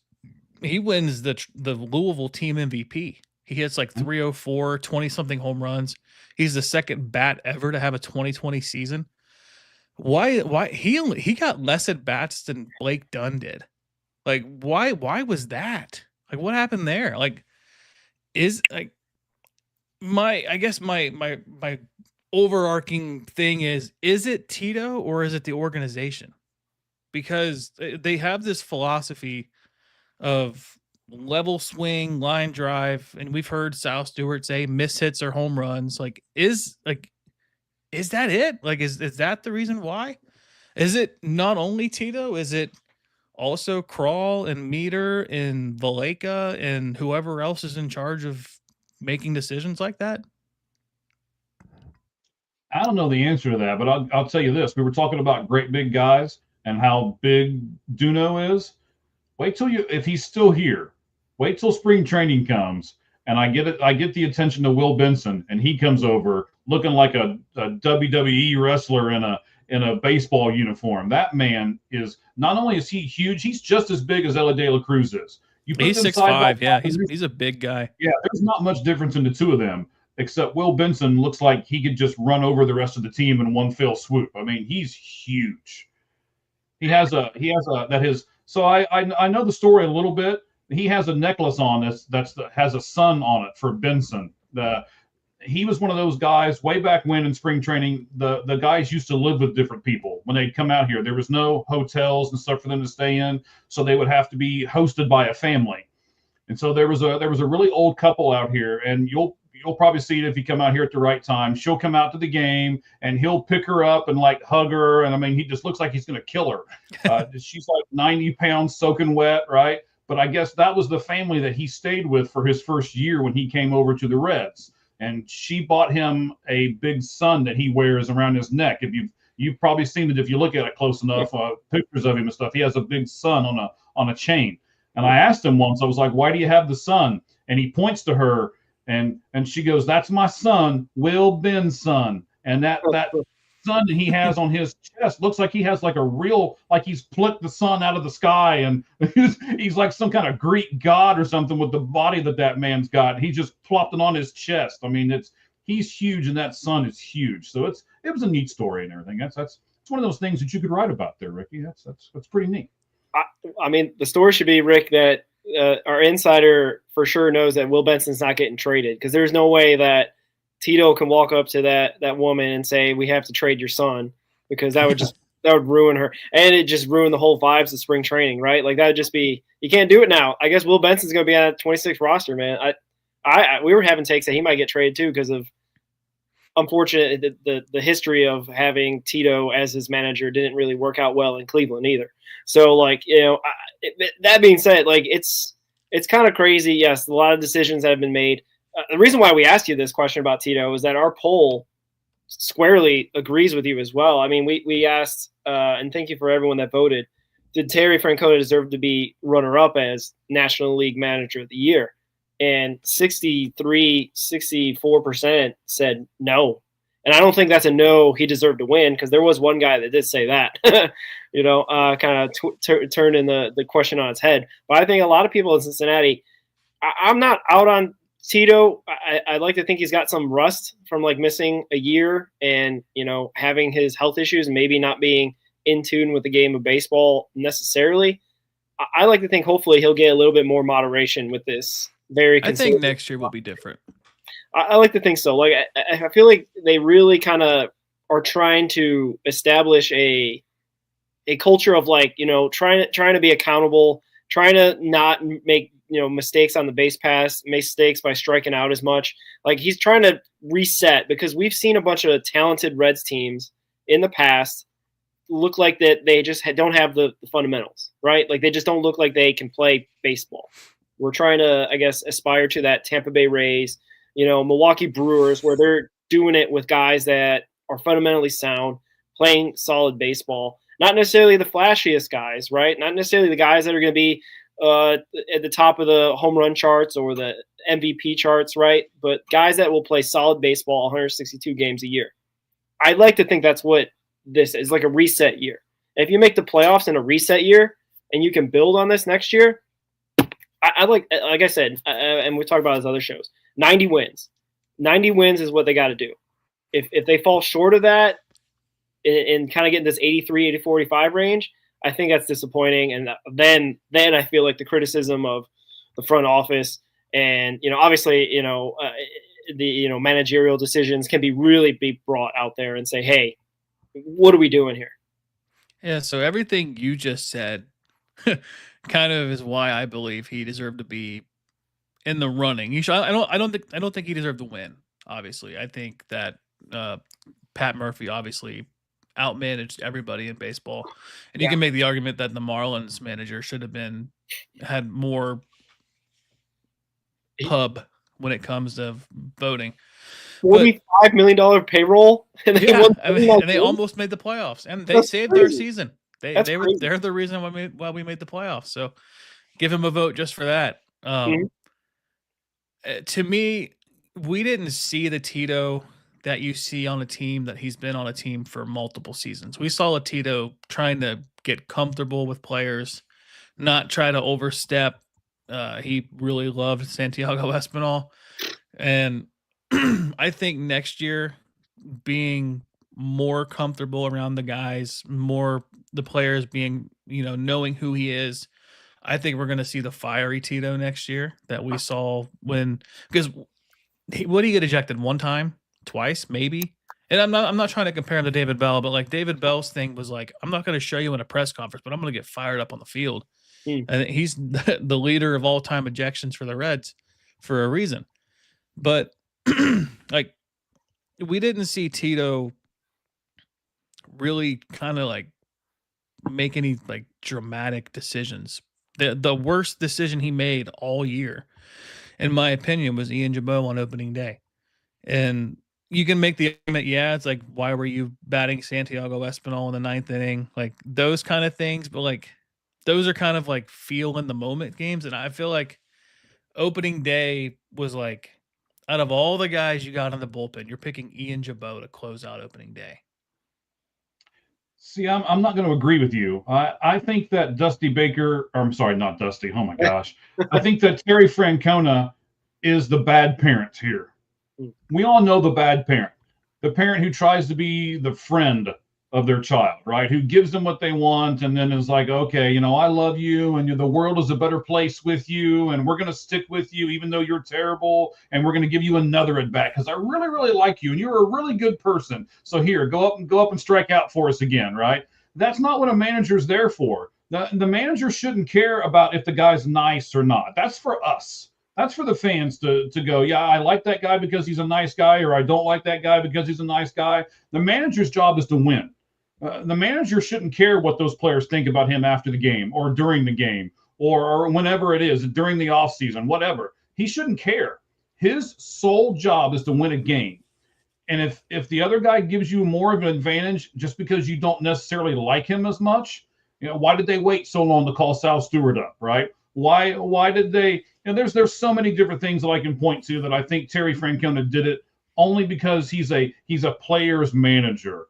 wins the Louisville team MVP. He hits like 304, 20-something home runs. He's the second bat ever to have a 2020 season. Why he got less at bats than Blake Dunn did? Like why was that? Like what happened there? Like is like I guess my overarching thing is it Tito or is it the organization? Because they have this philosophy of level swing, line drive, and we've heard Sal Stewart say miss hits or home runs. Is that it? Like is that the reason why? Is it not only Tito? Is it also Crawl and Meter and Valleca and whoever else is in charge of making decisions like that? I don't know the answer to that, but I'll tell you this. We were talking about great big guys and how big Duno is. Wait till if he's still here, wait till spring training comes and I get the attention to Will Benson and he comes over looking like a WWE wrestler in a baseball uniform. That man is, not only is he huge, he's just as big as Ellie De La Cruz is. He's 6'5", yeah. He's a big guy. Yeah, there's not much difference in the two of them, except Will Benson looks like he could just run over the rest of the team in one fell swoop. I mean, he's huge. So I know the story a little bit. He has a necklace on has a sun on it for Benson. He was one of those guys way back when in spring training. The guys used to live with different people when they'd come out here. There was no hotels and stuff for them to stay in, so they would have to be hosted by a family. And so there was a really old couple out here, and you'll probably see it if you come out here at the right time. She'll come out to the game, and he'll pick her up and like hug her. And I mean, he just looks like he's going to kill her. She's like 90 pounds soaking wet, right? But I guess that was the family that he stayed with for his first year when he came over to the Reds. And she bought him a big sun that he wears around his neck. If you've probably seen it if you look at it close enough, pictures of him and stuff. He has a big sun on a chain. And I asked him once, I was like, "Why do you have the sun?" And he points to her. And she goes, "That's my son, Will Ben's son." And that sun that he has on his chest looks like he has like like he's plucked the sun out of the sky. And he's like some kind of Greek god or something with the body that man's got. He just plopped it on his chest. I mean, he's huge and that sun is huge. So it was a neat story and everything. It's one of those things that you could write about there, Ricky. That's pretty neat. I mean, the story should be, Rick, that our insider for sure knows that Will Benson's not getting traded, because there's no way that Tito can walk up to that woman and say, "We have to trade your son," because that would ruin her, and it just ruin the whole vibes of spring training, right? Like that would just be, you can't do it now. I guess Will Benson's going to be on a 26 roster, man. We were having takes that he might get traded too because of unfortunate the history of having Tito as his manager didn't really work out well in Cleveland either. So like, that being said, like it's kind of crazy. Yes, a lot of decisions have been made. The reason why we asked you this question about Tito is that our poll squarely agrees with you as well. I mean, we asked, and thank you for everyone that voted, did Terry Francona deserve to be runner-up as National League Manager of the Year? And 64% said no. And I don't think that's a no, he deserved to win, because there was one guy that did say that, kind of turning the question on its head. But I think a lot of people in Cincinnati, I'm not out on Tito. I like to think he's got some rust from like missing a year and, having his health issues and maybe not being in tune with the game of baseball necessarily. I like to think hopefully he'll get a little bit more moderation with this. I think next year will be different. I like to think so. Like I feel like they really kind of are trying to establish a culture of like, trying to be accountable, trying to not make, mistakes on the base pass, mistakes by striking out as much. Like he's trying to reset, because we've seen a bunch of talented Reds teams in the past look like that they just don't have the fundamentals, right? Like they just don't look like they can play baseball. We're trying to, I guess, aspire to that Tampa Bay Rays, Milwaukee Brewers, where they're doing it with guys that are fundamentally sound, playing solid baseball. Not necessarily the flashiest guys, right? Not necessarily the guys that are going to be at the top of the home run charts or the MVP charts, right? But guys that will play solid baseball 162 games a year. I'd like to think that's what this is, like a reset year. If you make the playoffs in a reset year and you can build on this next year, I like I said, and we talked about his other shows. 90 wins. 90 wins is what they got to do. If they fall short of that and kind of get in this 83, 84, 85 range, I think that's disappointing. And then I feel like the criticism of the front office and, obviously, the, managerial decisions can really be brought out there and say, hey, what are we doing here? Yeah, so everything you just said kind of is why I believe he deserved to be in the running. I don't think he deserved to win. Obviously, I think that Pat Murphy obviously outmanaged everybody in baseball, and you can make the argument that the Marlins manager should have had more pub when it comes to voting. $45 million payroll, and they won. And they almost made the playoffs, and they saved their season. They're the reason why we made the playoffs. So give him a vote just for that. To me, we didn't see the Tito that you see on a team that he's been on a team for multiple seasons. We saw a Tito trying to get comfortable with players, not try to overstep. He really loved Santiago Espinal. And I think next year being more comfortable around the guys, more the players being, knowing who he is, I think we're going to see the fiery Tito next year that we saw because would he get ejected one time, twice, maybe? And I'm not trying to compare him to David Bell, but like David Bell's thing was like, I'm not going to show you in a press conference, but I'm going to get fired up on the field. And he's the leader of all time ejections for the Reds for a reason. But like, we didn't see Tito really kind of like make any like dramatic decisions. The worst decision he made all year, in my opinion, was Ian Jabot on opening day. And you can make the argument, it's like, why were you batting Santiago Espinal in the ninth inning? Like those kind of things, but like those are kind of like feel in the moment games. And I feel like opening day was like, out of all the guys you got in the bullpen, you're picking Ian Jabot to close out opening day. See, I'm not going to agree with you. I think that Dusty Baker, or I'm sorry, not Dusty. Oh my gosh. I think that Terry Francona is the bad parent here. We all know the bad parent, the parent who tries to be the friend of their child, right? Who gives them what they want and then is like, okay, I love you and the world is a better place with you and we're going to stick with you even though you're terrible and we're going to give you another at bat because I really, really like you and you're a really good person. So here, go up and strike out for us again, right? That's not what a manager's there for. The manager shouldn't care about if the guy's nice or not. That's for us. That's for the fans to go, yeah, I like that guy because he's a nice guy, or I don't like that guy because he's a nice guy. The manager's job is to win. The manager shouldn't care what those players think about him after the game or during the game or whenever it is, during the offseason, whatever. He shouldn't care. His sole job is to win a game. And if the other guy gives you more of an advantage just because you don't necessarily like him as much, why did they wait so long to call Sal Stewart up, right? Why did they? There's so many different things that I can point to that I think Terry Francona did it only because he's a player's manager.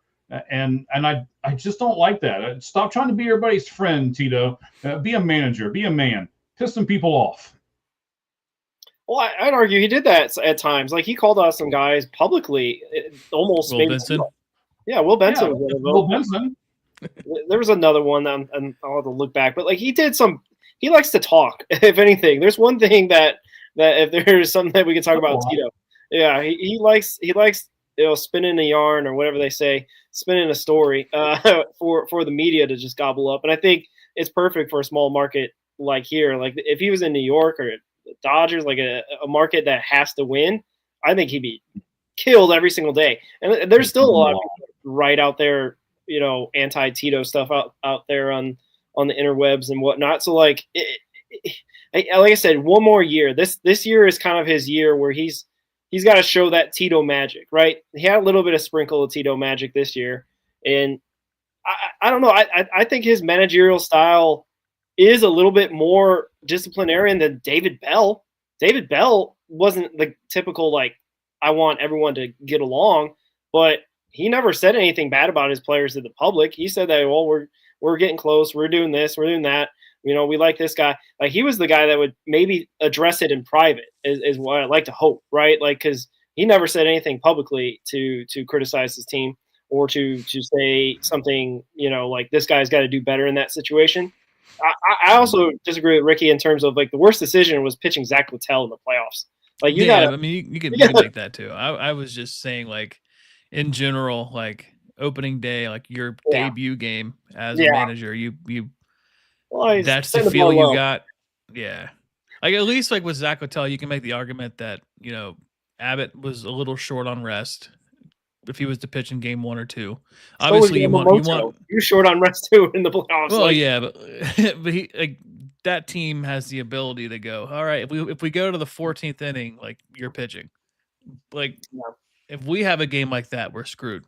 And I just don't like that. Stop trying to be everybody's friend, Tito. Be a manager. Be a man. Piss some people off. Well, I'd argue he did that at times. Like he called out some guys publicly. It almost Will Benson. Yeah, Will Benson. Yeah, Will Benson. There was another one that I'll have to look back. But like he did some. He likes to talk. If anything, there's one thing that if there's something that we can talk about Tito. Yeah, he likes spinning a yarn or whatever they say, spinning a story for the media to just gobble up. And I think it's perfect for a small market like here. Like if he was in New York or the Dodgers, like a market that has to win, I think he'd be killed every single day. And there's still a lot of people right out there, anti-Tito stuff out there on the interwebs and whatnot. So like I said, one more year. This year is kind of his year where he's got to show that Tito magic, right? He had a little bit of sprinkle of Tito magic this year. And I don't know. I think his managerial style is a little bit more disciplinarian than David Bell. David Bell wasn't the typical, like, I want everyone to get along, but he never said anything bad about his players to the public. He said that, well, we're getting close. We're doing this. We're doing that. We like this guy. Like, he was the guy that would maybe address it in private is what I like to hope, right? Like, because he never said anything publicly to criticize his team or to say something, like this guy's got to do better in that situation. I also disagree with Ricky in terms of, like, the worst decision was pitching Zach Littell in the playoffs. Like, you Yeah, got I mean, you can gotta- make that too. I was just saying, like, in general, like opening day, like your Yeah. debut game as a Yeah. manager, you well, he's that's the setting feel bar you low. got. Yeah, like at least like with Zach Littell, you can make the argument that Abbott was a little short on rest if he was to pitch in game 1 or 2. So was Obviously, you want Yamamoto. He was short on rest too in the playoffs. well, like, yeah, but but he like that team has the ability to go. All right, if we go to the 14th inning, like you're pitching, like Yeah. if we have a game like that, we're screwed.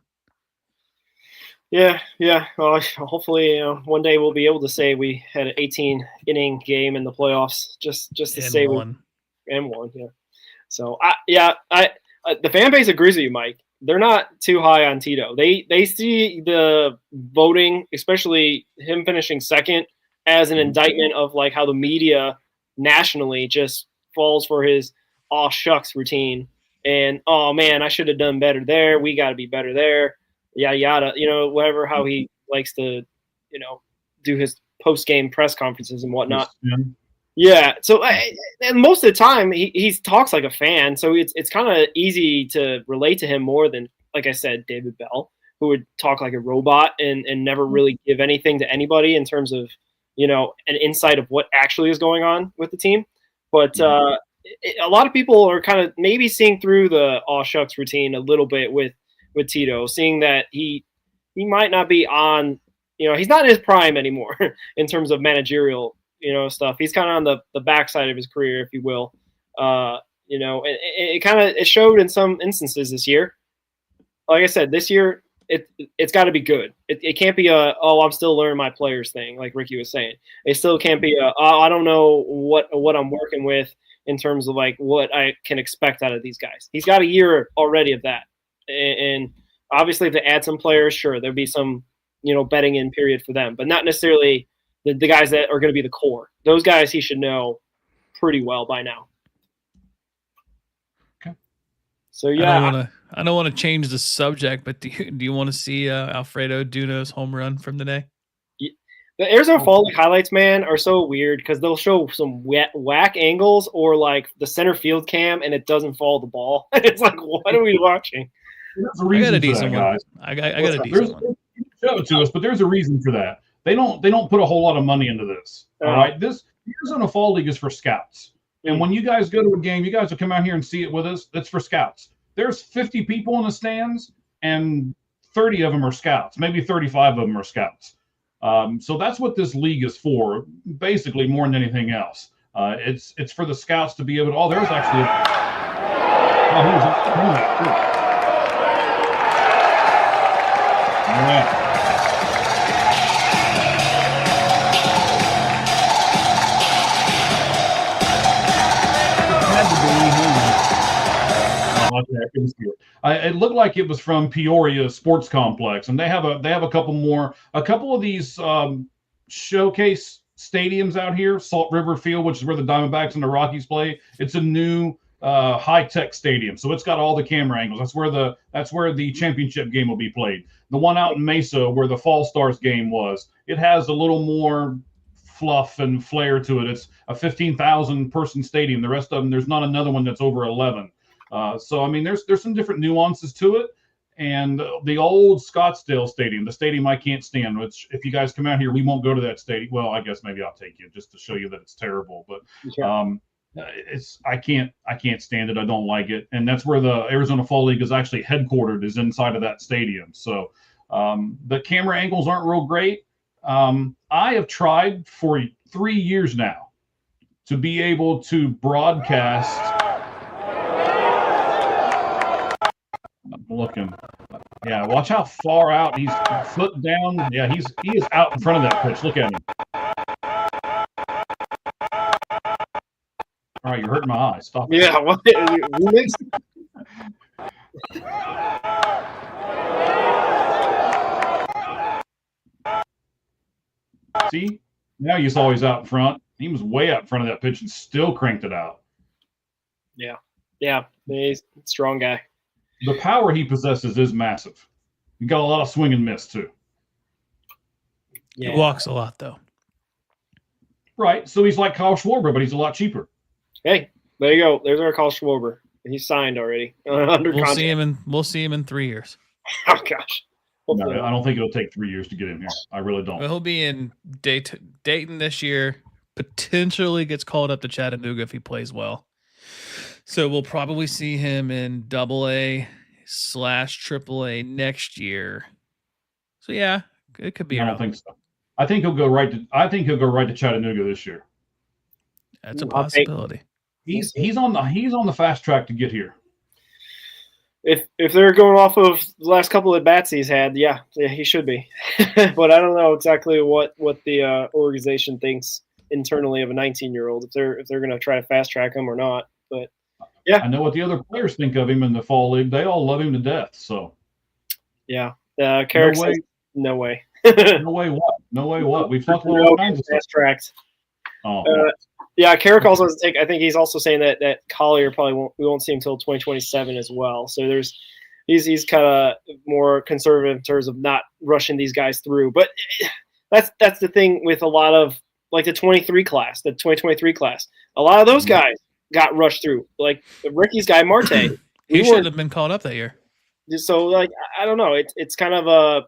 Yeah. Well, hopefully, one day we'll be able to say we had an 18 inning game in the playoffs. Just to And say won. we won. Yeah. So the fan base agrees with you, Mike. They're not too high on Tito. They see the voting, especially him finishing second, as an indictment of like how the media nationally just falls for his "aw shucks" routine and "oh man, I should have done better there. We got to be better there." Yada yada. Whatever how he likes to, do his post game press conferences and whatnot. Yeah. So and most of the time he talks like a fan, so it's kind of easy to relate to him more than, like I said, David Bell, who would talk like a robot and never really give anything to anybody in terms of an insight of what actually is going on with the team. But a lot of people are kind of maybe seeing through the "aw shucks" routine a little bit with Tito, seeing that he might not be on. He's not in his prime anymore in terms of managerial stuff. He's kind of on the backside of his career, if you will. It showed in some instances this year. Like I said, this year it's got to be good. It can't be I'm still learning my players thing, like Ricky was saying. It still can't be I don't know what I'm working with in terms of like what I can expect out of these guys. He's got a year already of that, and obviously if they add some players, sure there'll be some betting in period for them, but not necessarily the guys that are going to be the core. Those guys he should know pretty well by now. Okay. So yeah, I don't want to change the subject, but do you want to see Alfredo Duno's home run from today? the Arizona Fall League highlights, man, are so weird because they'll show some whack angles or like the center field cam and it doesn't follow the ball. It's like, what are we watching? I got a decent one. I got a decent one. Show it to us, but there's a reason for that. They don't put a whole lot of money into this. All right, this Arizona Fall League is for scouts. And when you guys go to a game, you guys will come out here and see it with us. That's for scouts. There's 50 people in the stands, and 30 of them are scouts. Maybe 35 of them are scouts. So that's what this league is for, basically, more than anything else. It's for the scouts to be able to. Oh, there's actually. Yeah. It looked like it was from Peoria Sports Complex, and they have a couple of these showcase stadiums out here. Salt River Field, which is where the Diamondbacks and the Rockies play. It's a new high-tech stadium, so it's got all the camera angles. That's where the championship game will be played. The one out in Mesa, where the Fall Stars game was, it has a little more fluff and flair to it. It's a 15,000 person stadium. The rest of them, there's not another one that's over 11. So I mean, there's some different nuances to it. And the old Scottsdale Stadium, the stadium I can't stand, which if you guys come out here, we won't go to that stadium. Well, I guess maybe I'll take you just to show you that it's terrible. But I can't stand it. I don't like it. And that's where the Arizona Fall League is actually headquartered, is inside of that stadium. So the camera angles aren't real great. I have tried for 3 years now to be able to broadcast. I'm looking. Yeah, watch how far out he's foot down. Yeah, he is out in front of that pitch. Look at him. All right, you're hurting my eyes. Stop. Yeah, well, See? Now you saw he's out in front. He was way out in front of that pitch and still cranked it out. Yeah, he's a strong guy. The power he possesses is massive. He got a lot of swing and miss too. He walks a lot though. Right. So he's like Kyle Schwarber, but he's a lot cheaper. Hey, there you go. There's our Kyle Schwarber. He's signed already. Under We'll contract. see him in 3 years. Oh gosh. No, I don't think it'll take 3 years to get him here. I really don't. Well, he'll be in Dayton this year. Potentially gets called up to Chattanooga if he plays well. So we'll probably see him in AA/AAA next year. So yeah, it could be. I don't think so. I think he'll go right to Chattanooga this year. That's a possibility. He's on the fast track to get here. If they're going off of the last couple of bats he's had, yeah, he should be. But I don't know exactly what the organization thinks internally of a 19-year-old, if they're going to try to fast track him or not. But yeah, I know what the other players think of him in the fall league. They all love him to death. So yeah, Carrick says no way. No way what? No way what? We've talked about all kinds of stuff. Fast tracked. Oh. Yeah, Carrick also doesn't take. I think he's also saying that Collier probably we won't see him until 2027 as well. So he's kind of more conservative in terms of not rushing these guys through. But that's the thing with a lot of like the 2023 class. A lot of those guys got rushed through. Like Ricky's guy Marte, he should have been called up that year. So like I don't know. It's kind of a.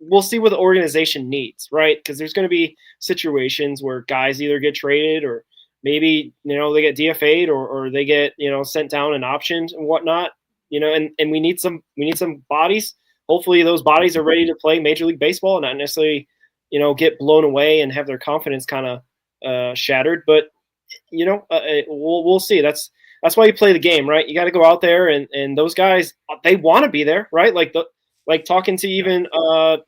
We'll see what the organization needs, right? Because there's going to be situations where guys either get traded or maybe, they get DFA'd or they get, sent down in options and whatnot, and we need some bodies. Hopefully those bodies are ready to play Major League Baseball and not necessarily, get blown away and have their confidence kind of shattered. But, we'll see. That's why you play the game, right? You got to go out there and those guys, they want to be there, right? Like talking to even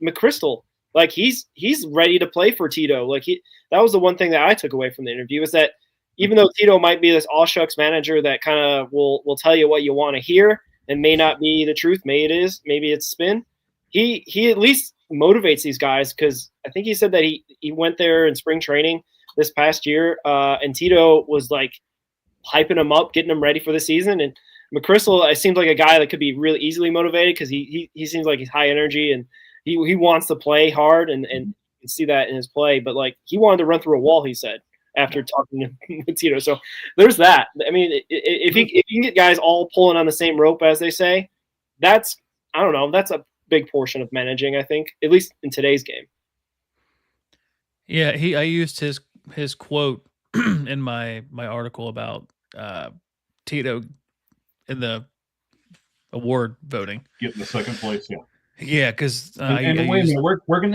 McChrystal, like he's ready to play for Tito. Like that was the one thing that I took away from the interview is that even though Tito might be this all shucks manager that kind of will tell you what you want to hear and may not be the truth, maybe it's spin. He at least motivates these guys because I think he said that he went there in spring training this past year and Tito was like hyping him up, getting him ready for the season. And McChrystal seems like a guy that could be really easily motivated because he seems like he's high energy and he wants to play hard and you can see that in his play. But like he wanted to run through a wall, he said, after talking to Tito. So there's that. I mean, if you can get guys all pulling on the same rope, as they say, that's a big portion of managing, I think, at least in today's game. Yeah, I used his quote in my article about Tito in the award voting. Getting the second place, yeah. Yeah, because wait a minute, where can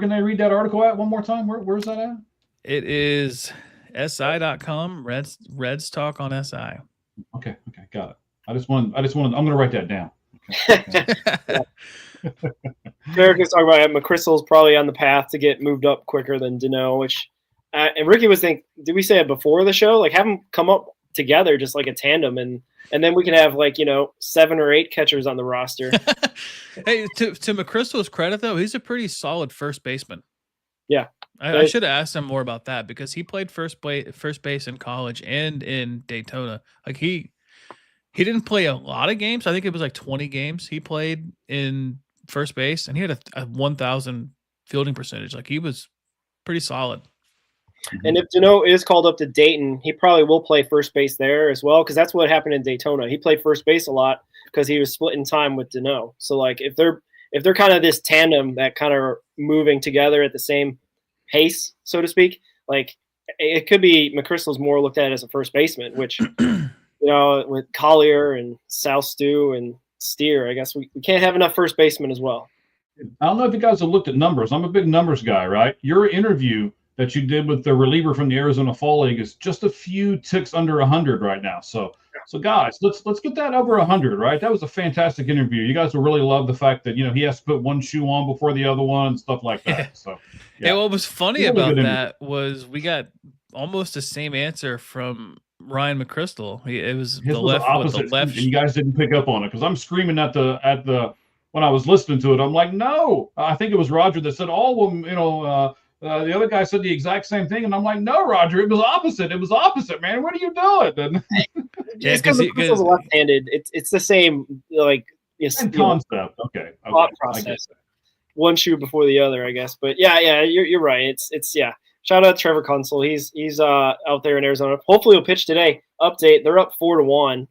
they read that article at one more time? Where's that at? It is SI.com, Reds Talk on SI. Okay, got it. I just want. I'm gonna write that down. Okay. Derek is talking about McChrystal's probably on the path to get moved up quicker than Dano, which and Ricky was thinking, did we say it before the show? Like have them come up together just like a tandem and then we can have 7 or 8 catchers on the roster. Hey, to McChrystal's credit though, he's a pretty solid first baseman. Yeah. I should have asked him more about that because he played first base in college and in Daytona. Like he didn't play a lot of games. I think it was like 20 games he played in first base, and he had a 1,000 fielding percentage. Like he was pretty solid. And if Dano is called up to Dayton, he probably will play first base there as well because that's what happened in Daytona. He played first base a lot because he was splitting time with Dano. So like if they're kind of this tandem that kind of moving together at the same pace, so to speak, like it could be McChrystal's more looked at as a first baseman, which with Collier and South Stew and Steer, I guess we can't have enough first basemen as well. I don't know if you guys have looked at numbers. I'm a big numbers guy, right? Your interview that you did with the reliever from the Arizona Fall League is just a few ticks under 100 right now. So guys, let's get that over 100, right? That was a fantastic interview. You guys will really love the fact that he has to put one shoe on before the other one and stuff like that. So yeah. What was funny about that was we got almost the same answer from Ryan McChrystal. It was the left with the left, and you guys didn't pick up on it because I'm screaming at the when I was listening to it. I'm like, no, I think it was Roger that said all of them, The other guy said the exact same thing, and I'm like, no, Roger, it was opposite. It was opposite, man. What are you doing? And Yeah, Just because McChrystal's left-handed, it's the same like same concept. Okay. thought process. One shoe before the other, I guess. But yeah, you're right. It's yeah. Shout out to Trevor Kunsel. He's out there in Arizona. Hopefully he'll pitch today. Update: they're up 4-1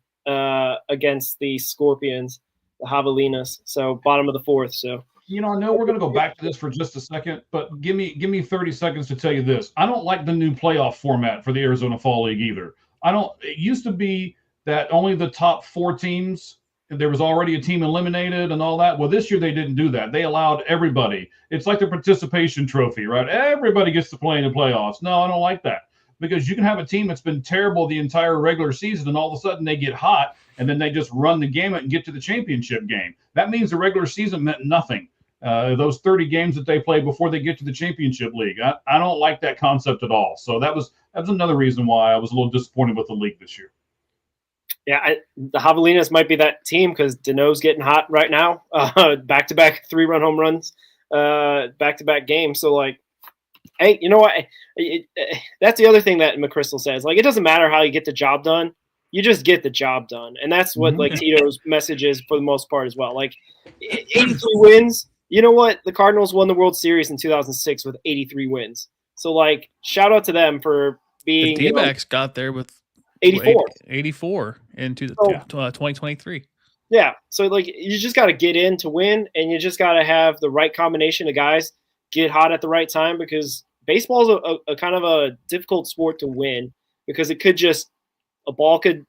against the Scorpions, the Javelinas. So bottom of the fourth. So I know we're going to go back to this for just a second, but give me 30 seconds to tell you this. I don't like the new playoff format for the Arizona Fall League either. It used to be that only the top 4 teams, there was already a team eliminated and all that. Well, this year they didn't do that. They allowed everybody. It's like the participation trophy, right? Everybody gets to play in the playoffs. No, I don't like that, because you can have a team that's been terrible the entire regular season, and all of a sudden they get hot, and then they just run the gamut and get to the championship game. That means the regular season meant nothing. Those 30 games that they play before they get to the championship league. I don't like that concept at all. So that was another reason why I was a little disappointed with the league this year. Yeah, the Javelinas might be that team because Dano's getting hot right now. Back-to-back 3-run home runs, back-to-back games. So, like, hey, you know what? That's the other thing that McChrystal says. Like, it doesn't matter how you get the job done. You just get the job done. And that's what, like, Tito's message is for the most part as well. Like, 83 wins. You know what? The Cardinals won the World Series in 2006 with 83 wins. So, like, shout out to them for being – The D-backs got there with 84 in 2023. Yeah. So, like, you just got to get in to win, and you just got to have the right combination of guys get hot at the right time, because baseball is a kind of a difficult sport to win, because it could just – a ball could,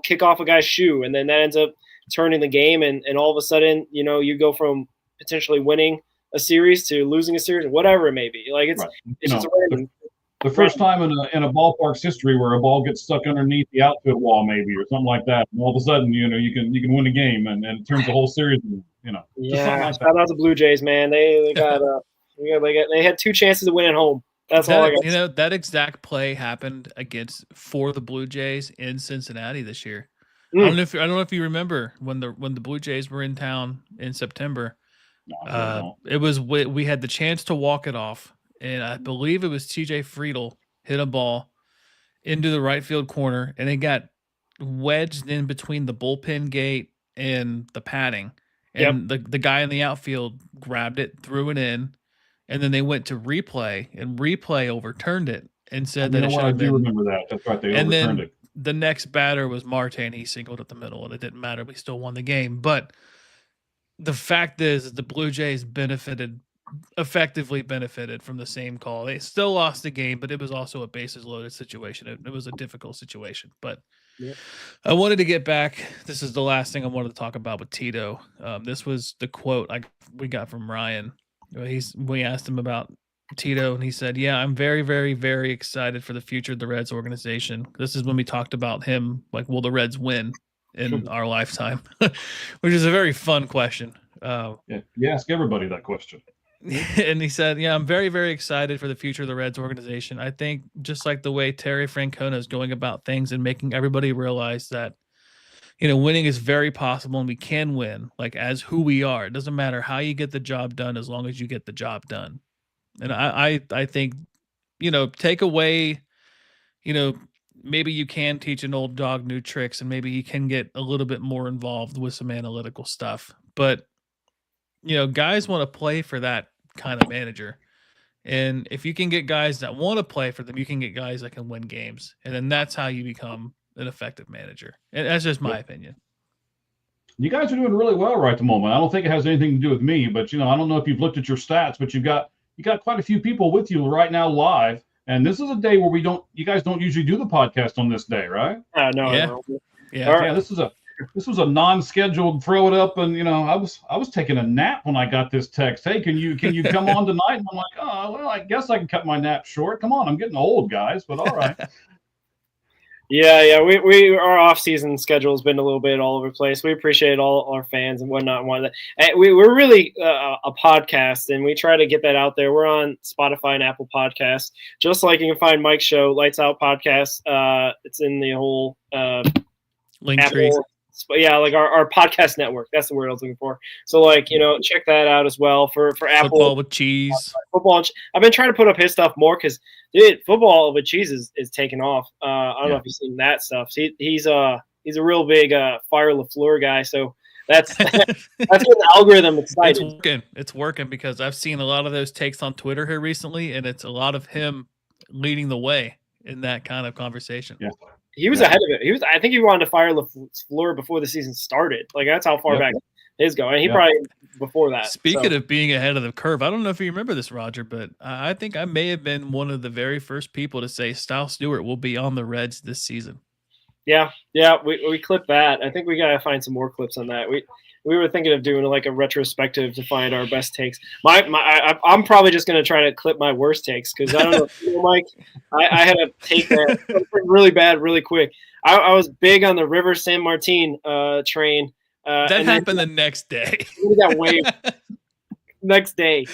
kick off a guy's shoe, and then that ends up turning the game, and all of a sudden, you go from potentially winning a series to losing a series, or whatever it may be. Like, it's just random. The first time in a ballpark's history where a ball gets stuck underneath the outfield wall, maybe, or something like that, and all of a sudden, you can win a game, and it turns the whole series. Yeah, shout out to Blue Jays, man. They got they had 2 chances to win at home. That's all I got. That exact play happened for the Blue Jays in Cincinnati this year. I don't know if you remember when the Blue Jays were in town in September. It was we had the chance to walk it off, and I believe it was TJ Friedl hit a ball into the right field corner, and it got wedged in between the bullpen gate and the padding. And the guy in the outfield grabbed it, threw it in, and then they went to replay, and replay overturned it and said that it should have been. I do remember that. That's right. They overturned it. The next batter was Marte, and he singled at the middle, and it didn't matter. We still won the game. But the fact is the Blue Jays effectively benefited from the same call. They still lost the game, but it was also a bases loaded situation. It was a difficult situation. But I wanted to get back. This is the last thing I wanted to talk about with Tito. This was the quote we got from Ryan. We asked him about Tito, and he said, "Yeah, I'm very, very, very excited for the future of the Reds organization." This is when we talked about him, like, will the Reds win in our lifetime? Which is a very fun question. You ask everybody that question. And he said, "Yeah, I'm very, very excited for the future of the Reds organization. I think just like the way Terry Francona is going about things and making everybody realize that, winning is very possible and we can win, like, as who we are. It doesn't matter how you get the job done as long as you get the job done." And I think, take away, maybe you can teach an old dog new tricks, and maybe he can get a little bit more involved with some analytical stuff. But, guys want to play for that kind of manager. And if you can get guys that want to play for them, you can get guys that can win games. And then that's how you become an effective manager. And that's just my opinion. You guys are doing really well right at the moment. I don't think it has anything to do with me, but, I don't know if you've looked at your stats, but you got quite a few people with you right now live. And this is a day where you guys don't usually do the podcast on this day, right? No. Yeah. This was a non-scheduled throw it up, and I was taking a nap when I got this text. Hey, can you come on tonight? And I'm like, oh well, I guess I can cut my nap short. Come on, I'm getting old, guys, but all right. Yeah. We our off-season schedule has been a little bit all over the place. We appreciate all our fans and whatnot. We're really a podcast, and we try to get that out there. We're on Spotify and Apple Podcasts, just like you can find Mike's show, Lights Out Podcast. It's in the whole link tree. yeah, like our podcast network. That's the word I was looking for. So like, check that out as well for Apple. Football with cheese. Football. I've been trying to put up his stuff more because dude, football with cheese is taking off. I don't know if you've seen that stuff. So he's a real big Fire LaFleur guy. So that's that's what the algorithm excited. It's working because I've seen a lot of those takes on Twitter here recently, and it's a lot of him leading the way in that kind of conversation. Yeah. He was ahead of it. I think he wanted to fire LaFleur before the season started. Like that's how far back his go. And he probably before that. Speaking of being ahead of the curve, I don't know if you remember this, Roger, but I think I may have been one of the very first people to say Styles Stewart will be on the Reds this season. Yeah, we clipped that. I think we gotta find some more clips on that. We were thinking of doing like a retrospective to find our best takes. I'm probably just gonna try to clip my worst takes because I don't know, Mike. I had a take that really bad, really quick. I was big on the River San Martin train. That happened the next day. We got waved. Next day.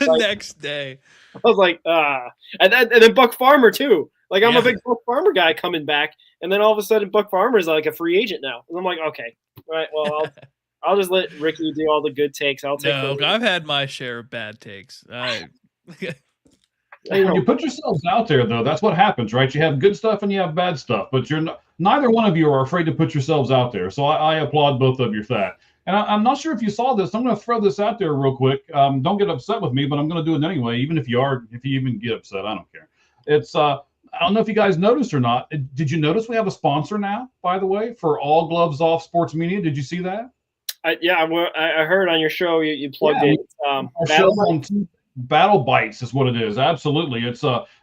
Next day. I was like, and then Buck Farmer too. Like I'm a big Buck Farmer guy coming back, and then all of a sudden Buck Farmer is like a free agent now, and I'm like, okay, all right, well I'll just let Ricky do all the good takes. I'll take. No, I've had my share of bad takes. When you put yourselves out there, though, that's what happens, right? You have good stuff and you have bad stuff, but neither one of you are afraid to put yourselves out there. So I applaud both of you for that. And I'm not sure if you saw this. I'm going to throw this out there real quick. Don't get upset with me, but I'm going to do it anyway. Even if you even get upset, I don't care. It's I don't know if you guys noticed or not. Did you notice we have a sponsor now, by the way, for All Gloves Off Sports Media? Did you see that? I heard on your show you plugged in. Battle Bites is what it is. Absolutely.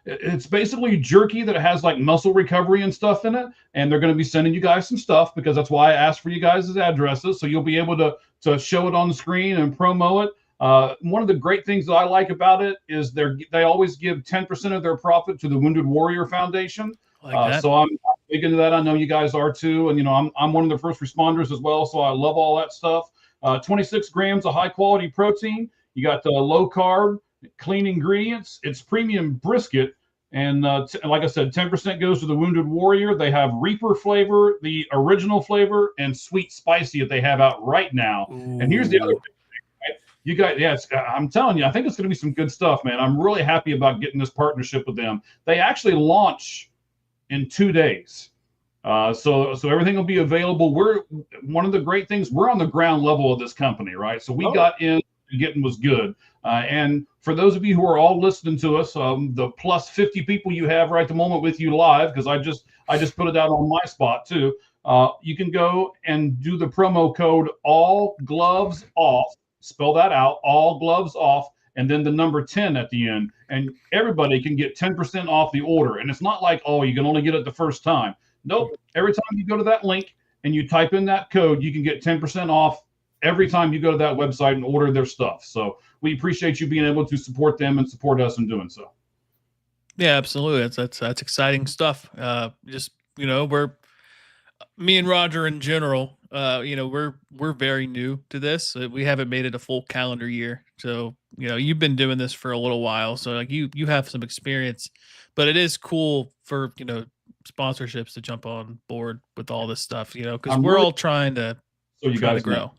It's basically jerky that has like muscle recovery and stuff in it. And they're going to be sending you guys some stuff because that's why I asked for you guys' addresses. So you'll be able to show it on the screen and promo it. One of the great things that I like about it is they always give 10% of their profit to the Wounded Warrior Foundation. So I'm big into that. I know you guys are too. And, I'm one of the first responders as well. So I love all that stuff. 26 grams of high quality protein. You got the low carb, clean ingredients. It's premium brisket. And like I said, 10% goes to the Wounded Warrior. They have Reaper flavor, the original flavor, and sweet spicy that they have out right now. Ooh. And here's the other thing. You guys, I'm telling you, I think it's going to be some good stuff, man. I'm really happy about getting this partnership with them. They actually launch in 2 days. So everything will be available. One of the great things, we're on the ground level of this company, right? So we got in, getting was good. And for those of you who are all listening to us, the plus 50 people you have right at the moment with you live, because I just put it out on my spot too. You can go and do the promo code All Gloves Off. Spell that out, All Gloves Off, and then the number 10 at the end. And everybody can get 10% off the order. And it's not like, you can only get it the first time. Nope. Every time you go to that link and you type in that code, you can get 10% off every time you go to that website and order their stuff. So we appreciate you being able to support them and support us in doing so. Yeah, absolutely. That's exciting stuff. We're me and Roger in general. We're very new to this. We haven't made it a full calendar year. So, you've been doing this for a little while. So like you have some experience, but it is cool for, sponsorships to jump on board with all this stuff, because we're all trying to grow.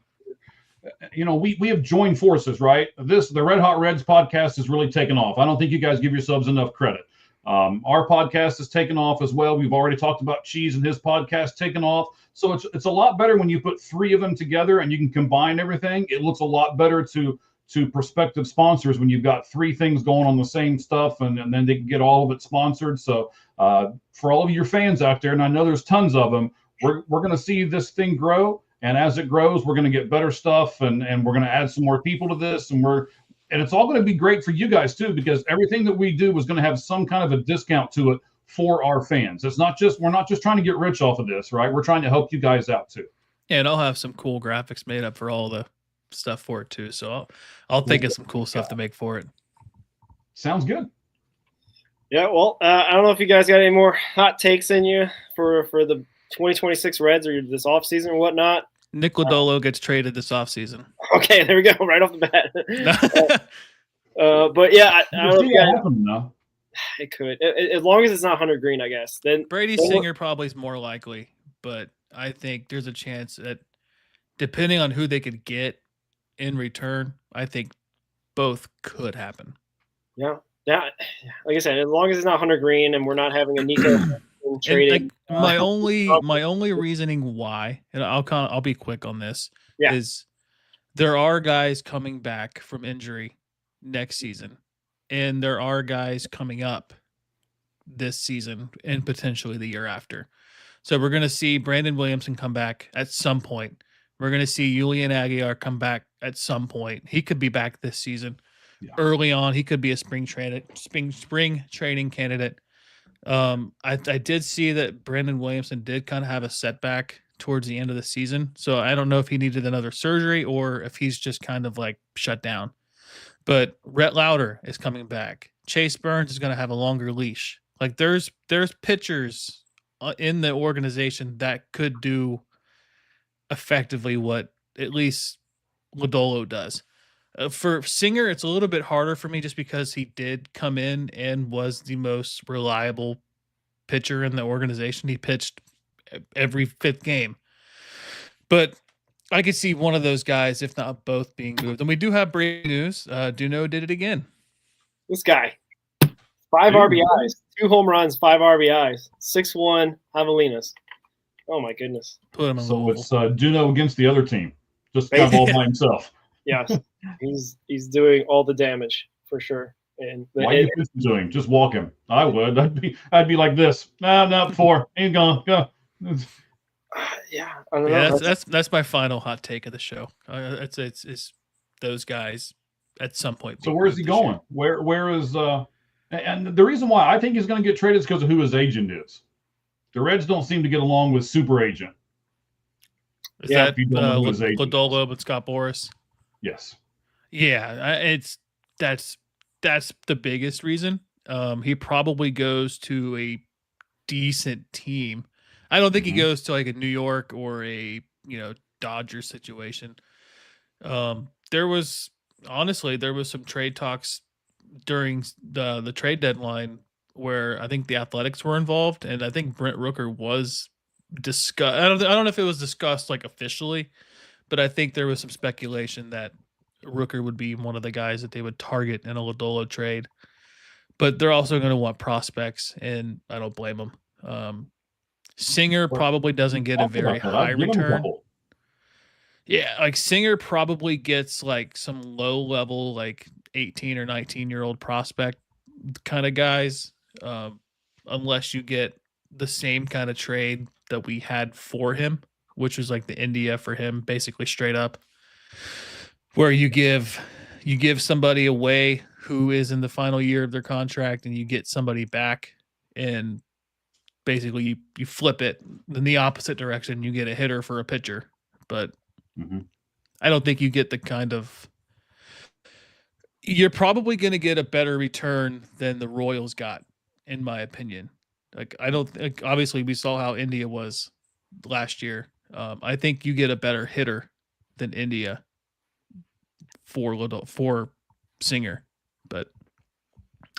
We have joined forces, right? The Red Hot Reds podcast is really taken off. I don't think you guys give yourselves enough credit. Our podcast has taken off as well. We've already talked about Cheese and his podcast taken off. So it's a lot better when you put three of them together and you can combine everything. It looks a lot better to prospective sponsors when you've got three things going on the same stuff and then they can get all of it sponsored. So for all of your fans out there, and I know there's tons of them, we're going to see this thing grow. And as it grows, we're going to get better stuff and we're going to add some more people to this. And it's all going to be great for you guys too, because everything that we do is going to have some kind of a discount to it for our fans. We're not just trying to get rich off of this, right? We're trying to help you guys out too. Yeah, and I'll have some cool graphics made up for all the stuff for it too. So I'll think of some cool stuff to make for it. Sounds good. Yeah, well, I don't know if you guys got any more hot takes in you for the 2026 Reds or this offseason or whatnot. Nick Lodolo gets traded this offseason. Okay, there we go, right off the bat. But yeah, I don't know. It could, as long as it's not Hunter Green, I guess. Then Brady Singer probably is more likely, but I think there's a chance that depending on who they could get in return, I think both could happen. Yeah. Like I said, as long as it's not Hunter Green and we're not having a Nico And trading. my only reasoning why, and I'll be quick on this, Yeah. is there are guys coming back from injury next season, and there are guys coming up this season and potentially the year after. So we're going to see Brandon Williamson come back at some point. We're going to see Julian Aguilar come back at some point. He could be back this season. Yeah. Early on, he could be a spring training candidate. I did see that Brandon Williamson did kind of have a setback towards the end of the season. So I don't know if he needed another surgery or if he's just kind of like shut down. But Rhett Lauder is coming back. Chase Burns is going to have a longer leash. Like there's pitchers in the organization that could do effectively what at least Lodolo does. For Singer, it's a little bit harder for me just because he did come in and was the most reliable pitcher in the organization. He pitched every fifth game. But I could see one of those guys, if not both, being moved. And we do have breaking news. Duno did it again. This guy, 5 RBIs, 2 home runs, 5 RBIs, 6-1 Javelinas. Oh my goodness. Put him in So Louisville. it's Duno against the other team, just kind of all by himself. Yes, he's doing all the damage for sure. And Why are you doing? Just walk him. I would. I'd be like this. No, 4. Ain't gone. Go. Yeah, I don't know. That's my final hot take of the show. It's those guys at some point. So where's he going? Where is and the reason why I think he's going to get traded is because of who his agent is. The Reds don't seem to get along with super agent. Is that Lodolo and Scott Boras? Yes. Yeah, that's the biggest reason. He probably goes to a decent team. I don't think he goes to like a New York or a Dodgers situation. There was some trade talks during the trade deadline where I think the Athletics were involved, and I think Brent Rooker was discussed. I don't know if it was discussed like officially, but I think there was some speculation that Rooker would be one of the guys that they would target in a Lodolo trade. But they're also going to want prospects, and I don't blame them. Singer probably doesn't get a very high return. Yeah, like Singer probably gets like some low level, like 18 or 19-year-old prospect kind of guys, unless you get the same kind of trade that we had for him, which was like the India for him, basically straight up, where you give somebody away who is in the final year of their contract and you get somebody back, and basically you flip it in the opposite direction. You get a hitter for a pitcher, but I don't think you get the kind of. You're probably going to get a better return than the Royals got, in my opinion. Like I don't. Like, obviously, we saw how India was last year. I think you get a better hitter than India for Singer, but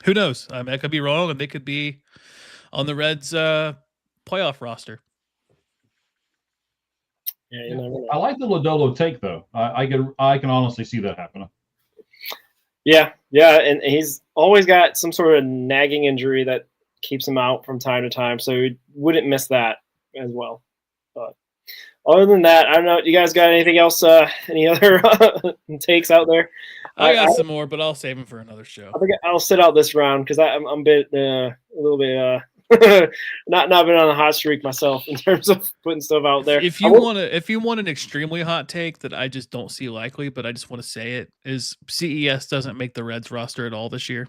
who knows? I mean, I could be wrong, and they could be on the Reds' playoff roster. Yeah, I like the Lodolo take though. I can honestly see that happening. Yeah, and he's always got some sort of nagging injury that keeps him out from time to time, so you wouldn't miss that as well. But other than that, I don't know. You guys got anything else? Any other takes out there? I got some more, but I'll save them for another show. I think I'll sit out this round because I'm a little bit not been on a hot streak myself in terms of putting stuff out there. If you want an extremely hot take that I just don't see likely, but I just want to say it, is CES doesn't make the Reds roster at all this year.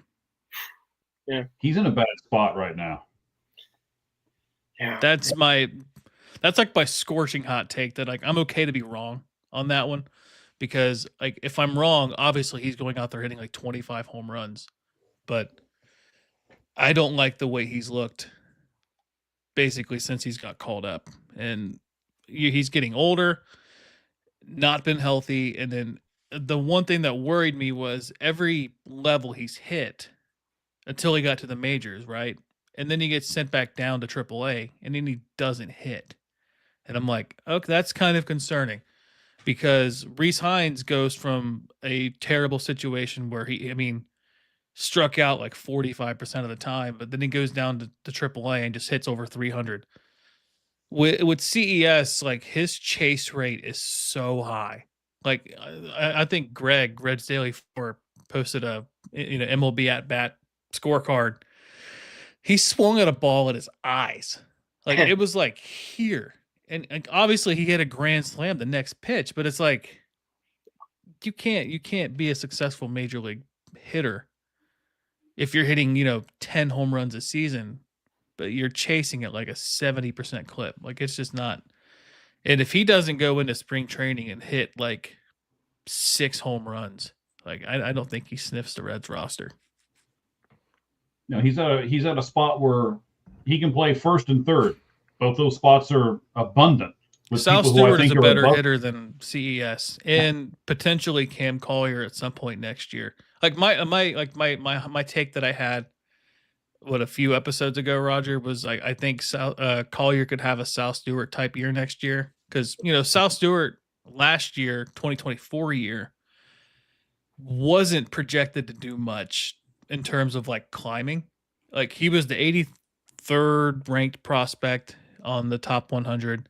Yeah, he's in a bad spot right now. Yeah, that's like my scorching hot take that like I'm okay to be wrong on that one, because like if I'm wrong, obviously he's going out there hitting like 25 home runs, but I don't like the way he's looked basically since he's got called up, and he's getting older, not been healthy. And then the one thing that worried me was every level he's hit until he got to the majors, right? And then he gets sent back down to AAA, and then he doesn't hit. And I'm like, okay, that's kind of concerning because Reese Hines goes from a terrible situation where struck out like 45% of the time, but then he goes down to AAA and just hits over 300. With CES, like his chase rate is so high. Like I think Greg's Daily for posted a MLB at bat scorecard. He swung at a ball at his eyes, like it was like here, and obviously he hit a grand slam the next pitch. But it's like you can't be a successful major league hitter if you're hitting 10 home runs a season, but you're chasing at like a 70% clip. Like it's just not. And if he doesn't go into spring training and hit like 6 home runs, like I don't think he sniffs the Reds roster. No, he's at a spot where he can play first and third. Both those spots are abundant. Sal Stewart is a better hitter than CES, and potentially Cam Collier at some point next year. Like my take that I had a few episodes ago, Roger, was I think Collier could have a Sal Stewart type year next year, because Sal Stewart last year, 2024 year, wasn't projected to do much in terms of like climbing. Like he was the 83rd ranked prospect on the top 100,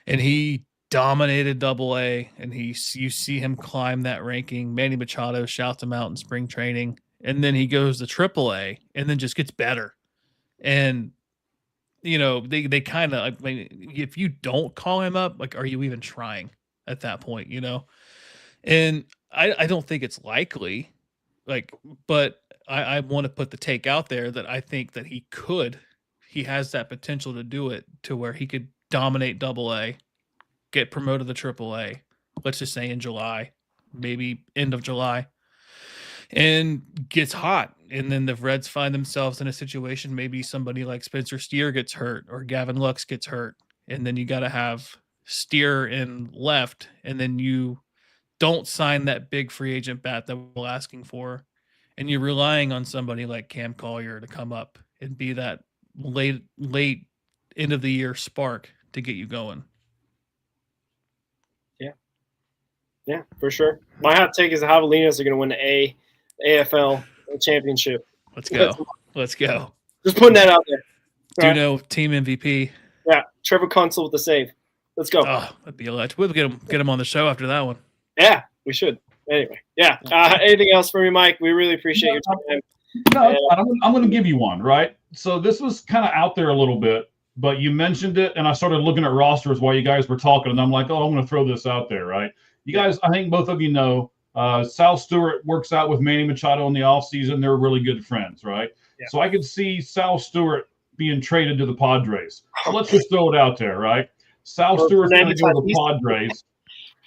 and he dominated Double-A, and you see him climb that ranking. Manny Machado shouts him out in spring training, and then he goes to Triple-A and then just gets better. And they kind of, if you don't call him up, like, are you even trying at that point? And I don't think it's likely, but I want to put the take out there that I think that he has that potential to do it, to where he could dominate Double-A, get promoted to Triple-A, let's just say in July, maybe end of July, and gets hot. And then the Reds find themselves in a situation, maybe somebody like Spencer Steer gets hurt or Gavin Lux gets hurt, and then you got to have Steer in left, and then you don't sign that big free agent bat that we're asking for, and you're relying on somebody like Cam Collier to come up and be that late end of the year spark to get you going. Yeah, for sure. My hot take is the Javelinas are going to win the AFL championship. Let's go. Just putting that out there. Do you know team MVP? Yeah, Trevor Kunsel with the save. Let's go. Oh, that'd be electric. We'll get him on the show after that one. Yeah, we should. Anyway, yeah. Anything else from you, Mike? We really appreciate your time. No, I'm going to give you one, right? So this was kind of out there a little bit, but you mentioned it, and I started looking at rosters while you guys were talking, and I'm like, oh, I'm going to throw this out there, right? You guys, I think both of you know, Sal Stewart works out with Manny Machado in the offseason. They're really good friends, right? Yeah. So I could see Sal Stewart being traded to the Padres. So let's just throw it out there, right? Sal Stewart's going to go to the Padres.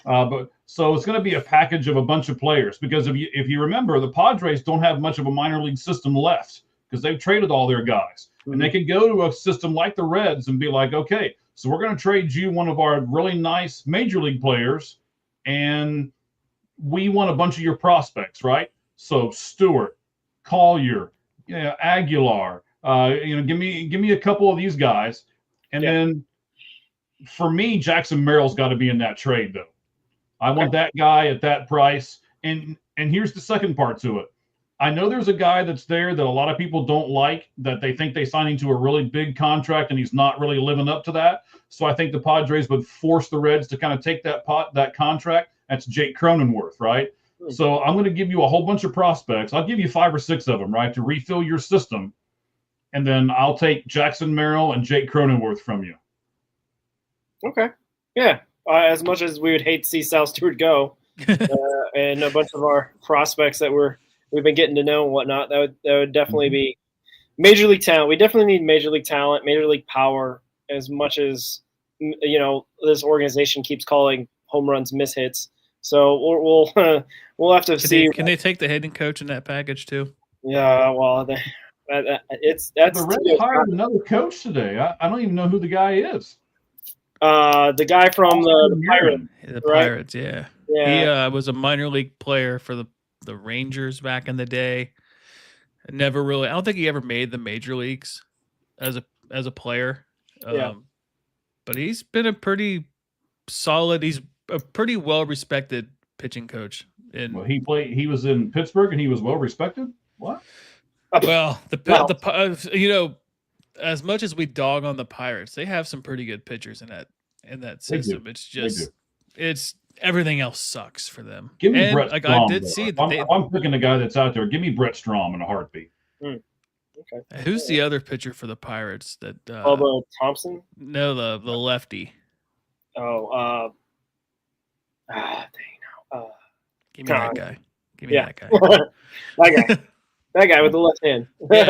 But so it's going to be a package of a bunch of players, because if you remember, the Padres don't have much of a minor league system left because they've traded all their guys. Mm-hmm. And they could go to a system like the Reds and be like, okay, so we're going to trade you one of our really nice major league players, and we want a bunch of your prospects, right? So Stewart, Collier, Aguilar, give me a couple of these guys. And then for me, Jackson Merrill's got to be in that trade, though. I want that guy at that price. And here's the second part to it. I know there's a guy that's there that a lot of people don't like, that they think they signed into a really big contract and he's not really living up to that. So I think the Padres would force the Reds to kind of take that contract. That's Jake Cronenworth, right? Mm-hmm. So I'm going to give you a whole bunch of prospects. I'll give you 5 or 6 of them, right, to refill your system. And then I'll take Jackson Merrill and Jake Cronenworth from you. Okay. Yeah. As much as we would hate to see Sal Stewart go, and a bunch of our prospects that we've been getting to know and whatnot, that would definitely be major league talent. We definitely need major league talent, major league power, as much as this organization keeps calling home runs miss hits. So we'll have to see. Can they take the hitting coach in that package too? Yeah, well, the Reds hired another coach today. I don't even know who the guy is. The guy from the Pirates. The Pirates, right? Yeah. He was a minor league player for the Rangers back in the day. Never really. I don't think he ever made the major leagues as a player. but he's been a pretty solid. He's a pretty well respected pitching coach. Well, he was in Pittsburgh and he was well respected. What? Well, you know, as much as we dog on the Pirates, they have some pretty good pitchers in that system. It's just everything else sucks for them. Give me Brett Strom. I did see that if I'm picking a guy that's out there, give me Brett Strom in a heartbeat. Okay. Who's the other pitcher for the Pirates? That Thompson? No, the lefty. Oh, give me that guy. Give me that guy. That guy with the left hand. That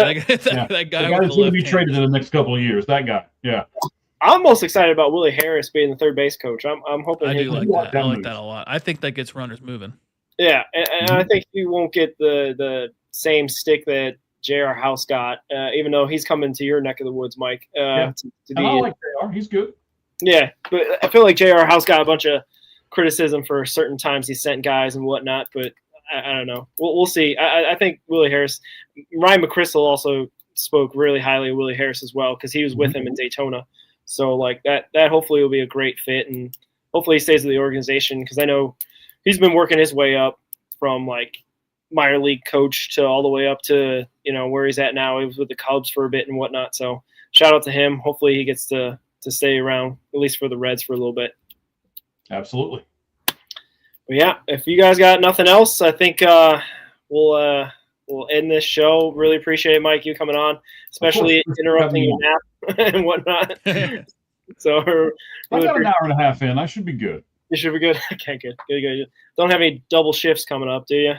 guy with that's going to be traded in the next couple of years. That guy. Yeah. I'm most excited about Willie Harris being the third base coach. I'm hoping I do like that. I like that a lot. I think that gets runners moving. Yeah, and I think he won't get the same stick that J.R. House got, even though he's coming to your neck of the woods, Mike. I like J.R. He's good. Yeah, but I feel like J.R. House got a bunch of criticism for certain times he sent guys and whatnot, but I don't know. We'll see. I think Willie Harris – Ryan McChrystal also spoke really highly of Willie Harris as well because he was with him in Daytona. So, like, that hopefully will be a great fit, and hopefully he stays with the organization because I know he's been working his way up from, like, minor league coach to all the way up to, you know, where he's at now. He was with the Cubs for a bit and whatnot. So, shout out to him. Hopefully he gets to stay around, at least for the Reds for a little bit. Absolutely. But yeah, if you guys got nothing else, I think we'll end this show. Really appreciate it, Mike, you coming on, especially interrupting your nap and whatnot. So I got an hour and a half in. I should be good. You should be good. Okay, good. Don't have any double shifts coming up, do you?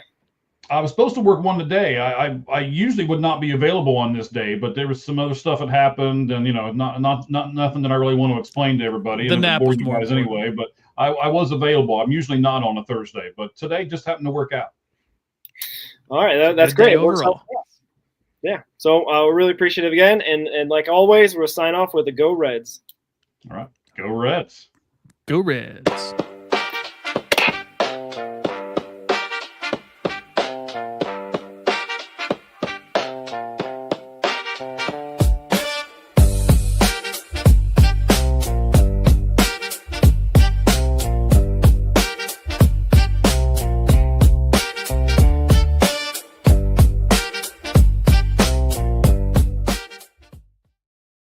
I was supposed to work one today. I usually would not be available on this day, but there was some other stuff that happened, and not nothing that I really want to explain to everybody. The nap was more important. Anyway, but I was available. I'm usually not on a Thursday, but today just happened to work out. All right, that's great. Overall. Yeah, so we're really appreciative again, and like always, we'll sign off with a Go Reds. All right, Go Reds. Go Reds.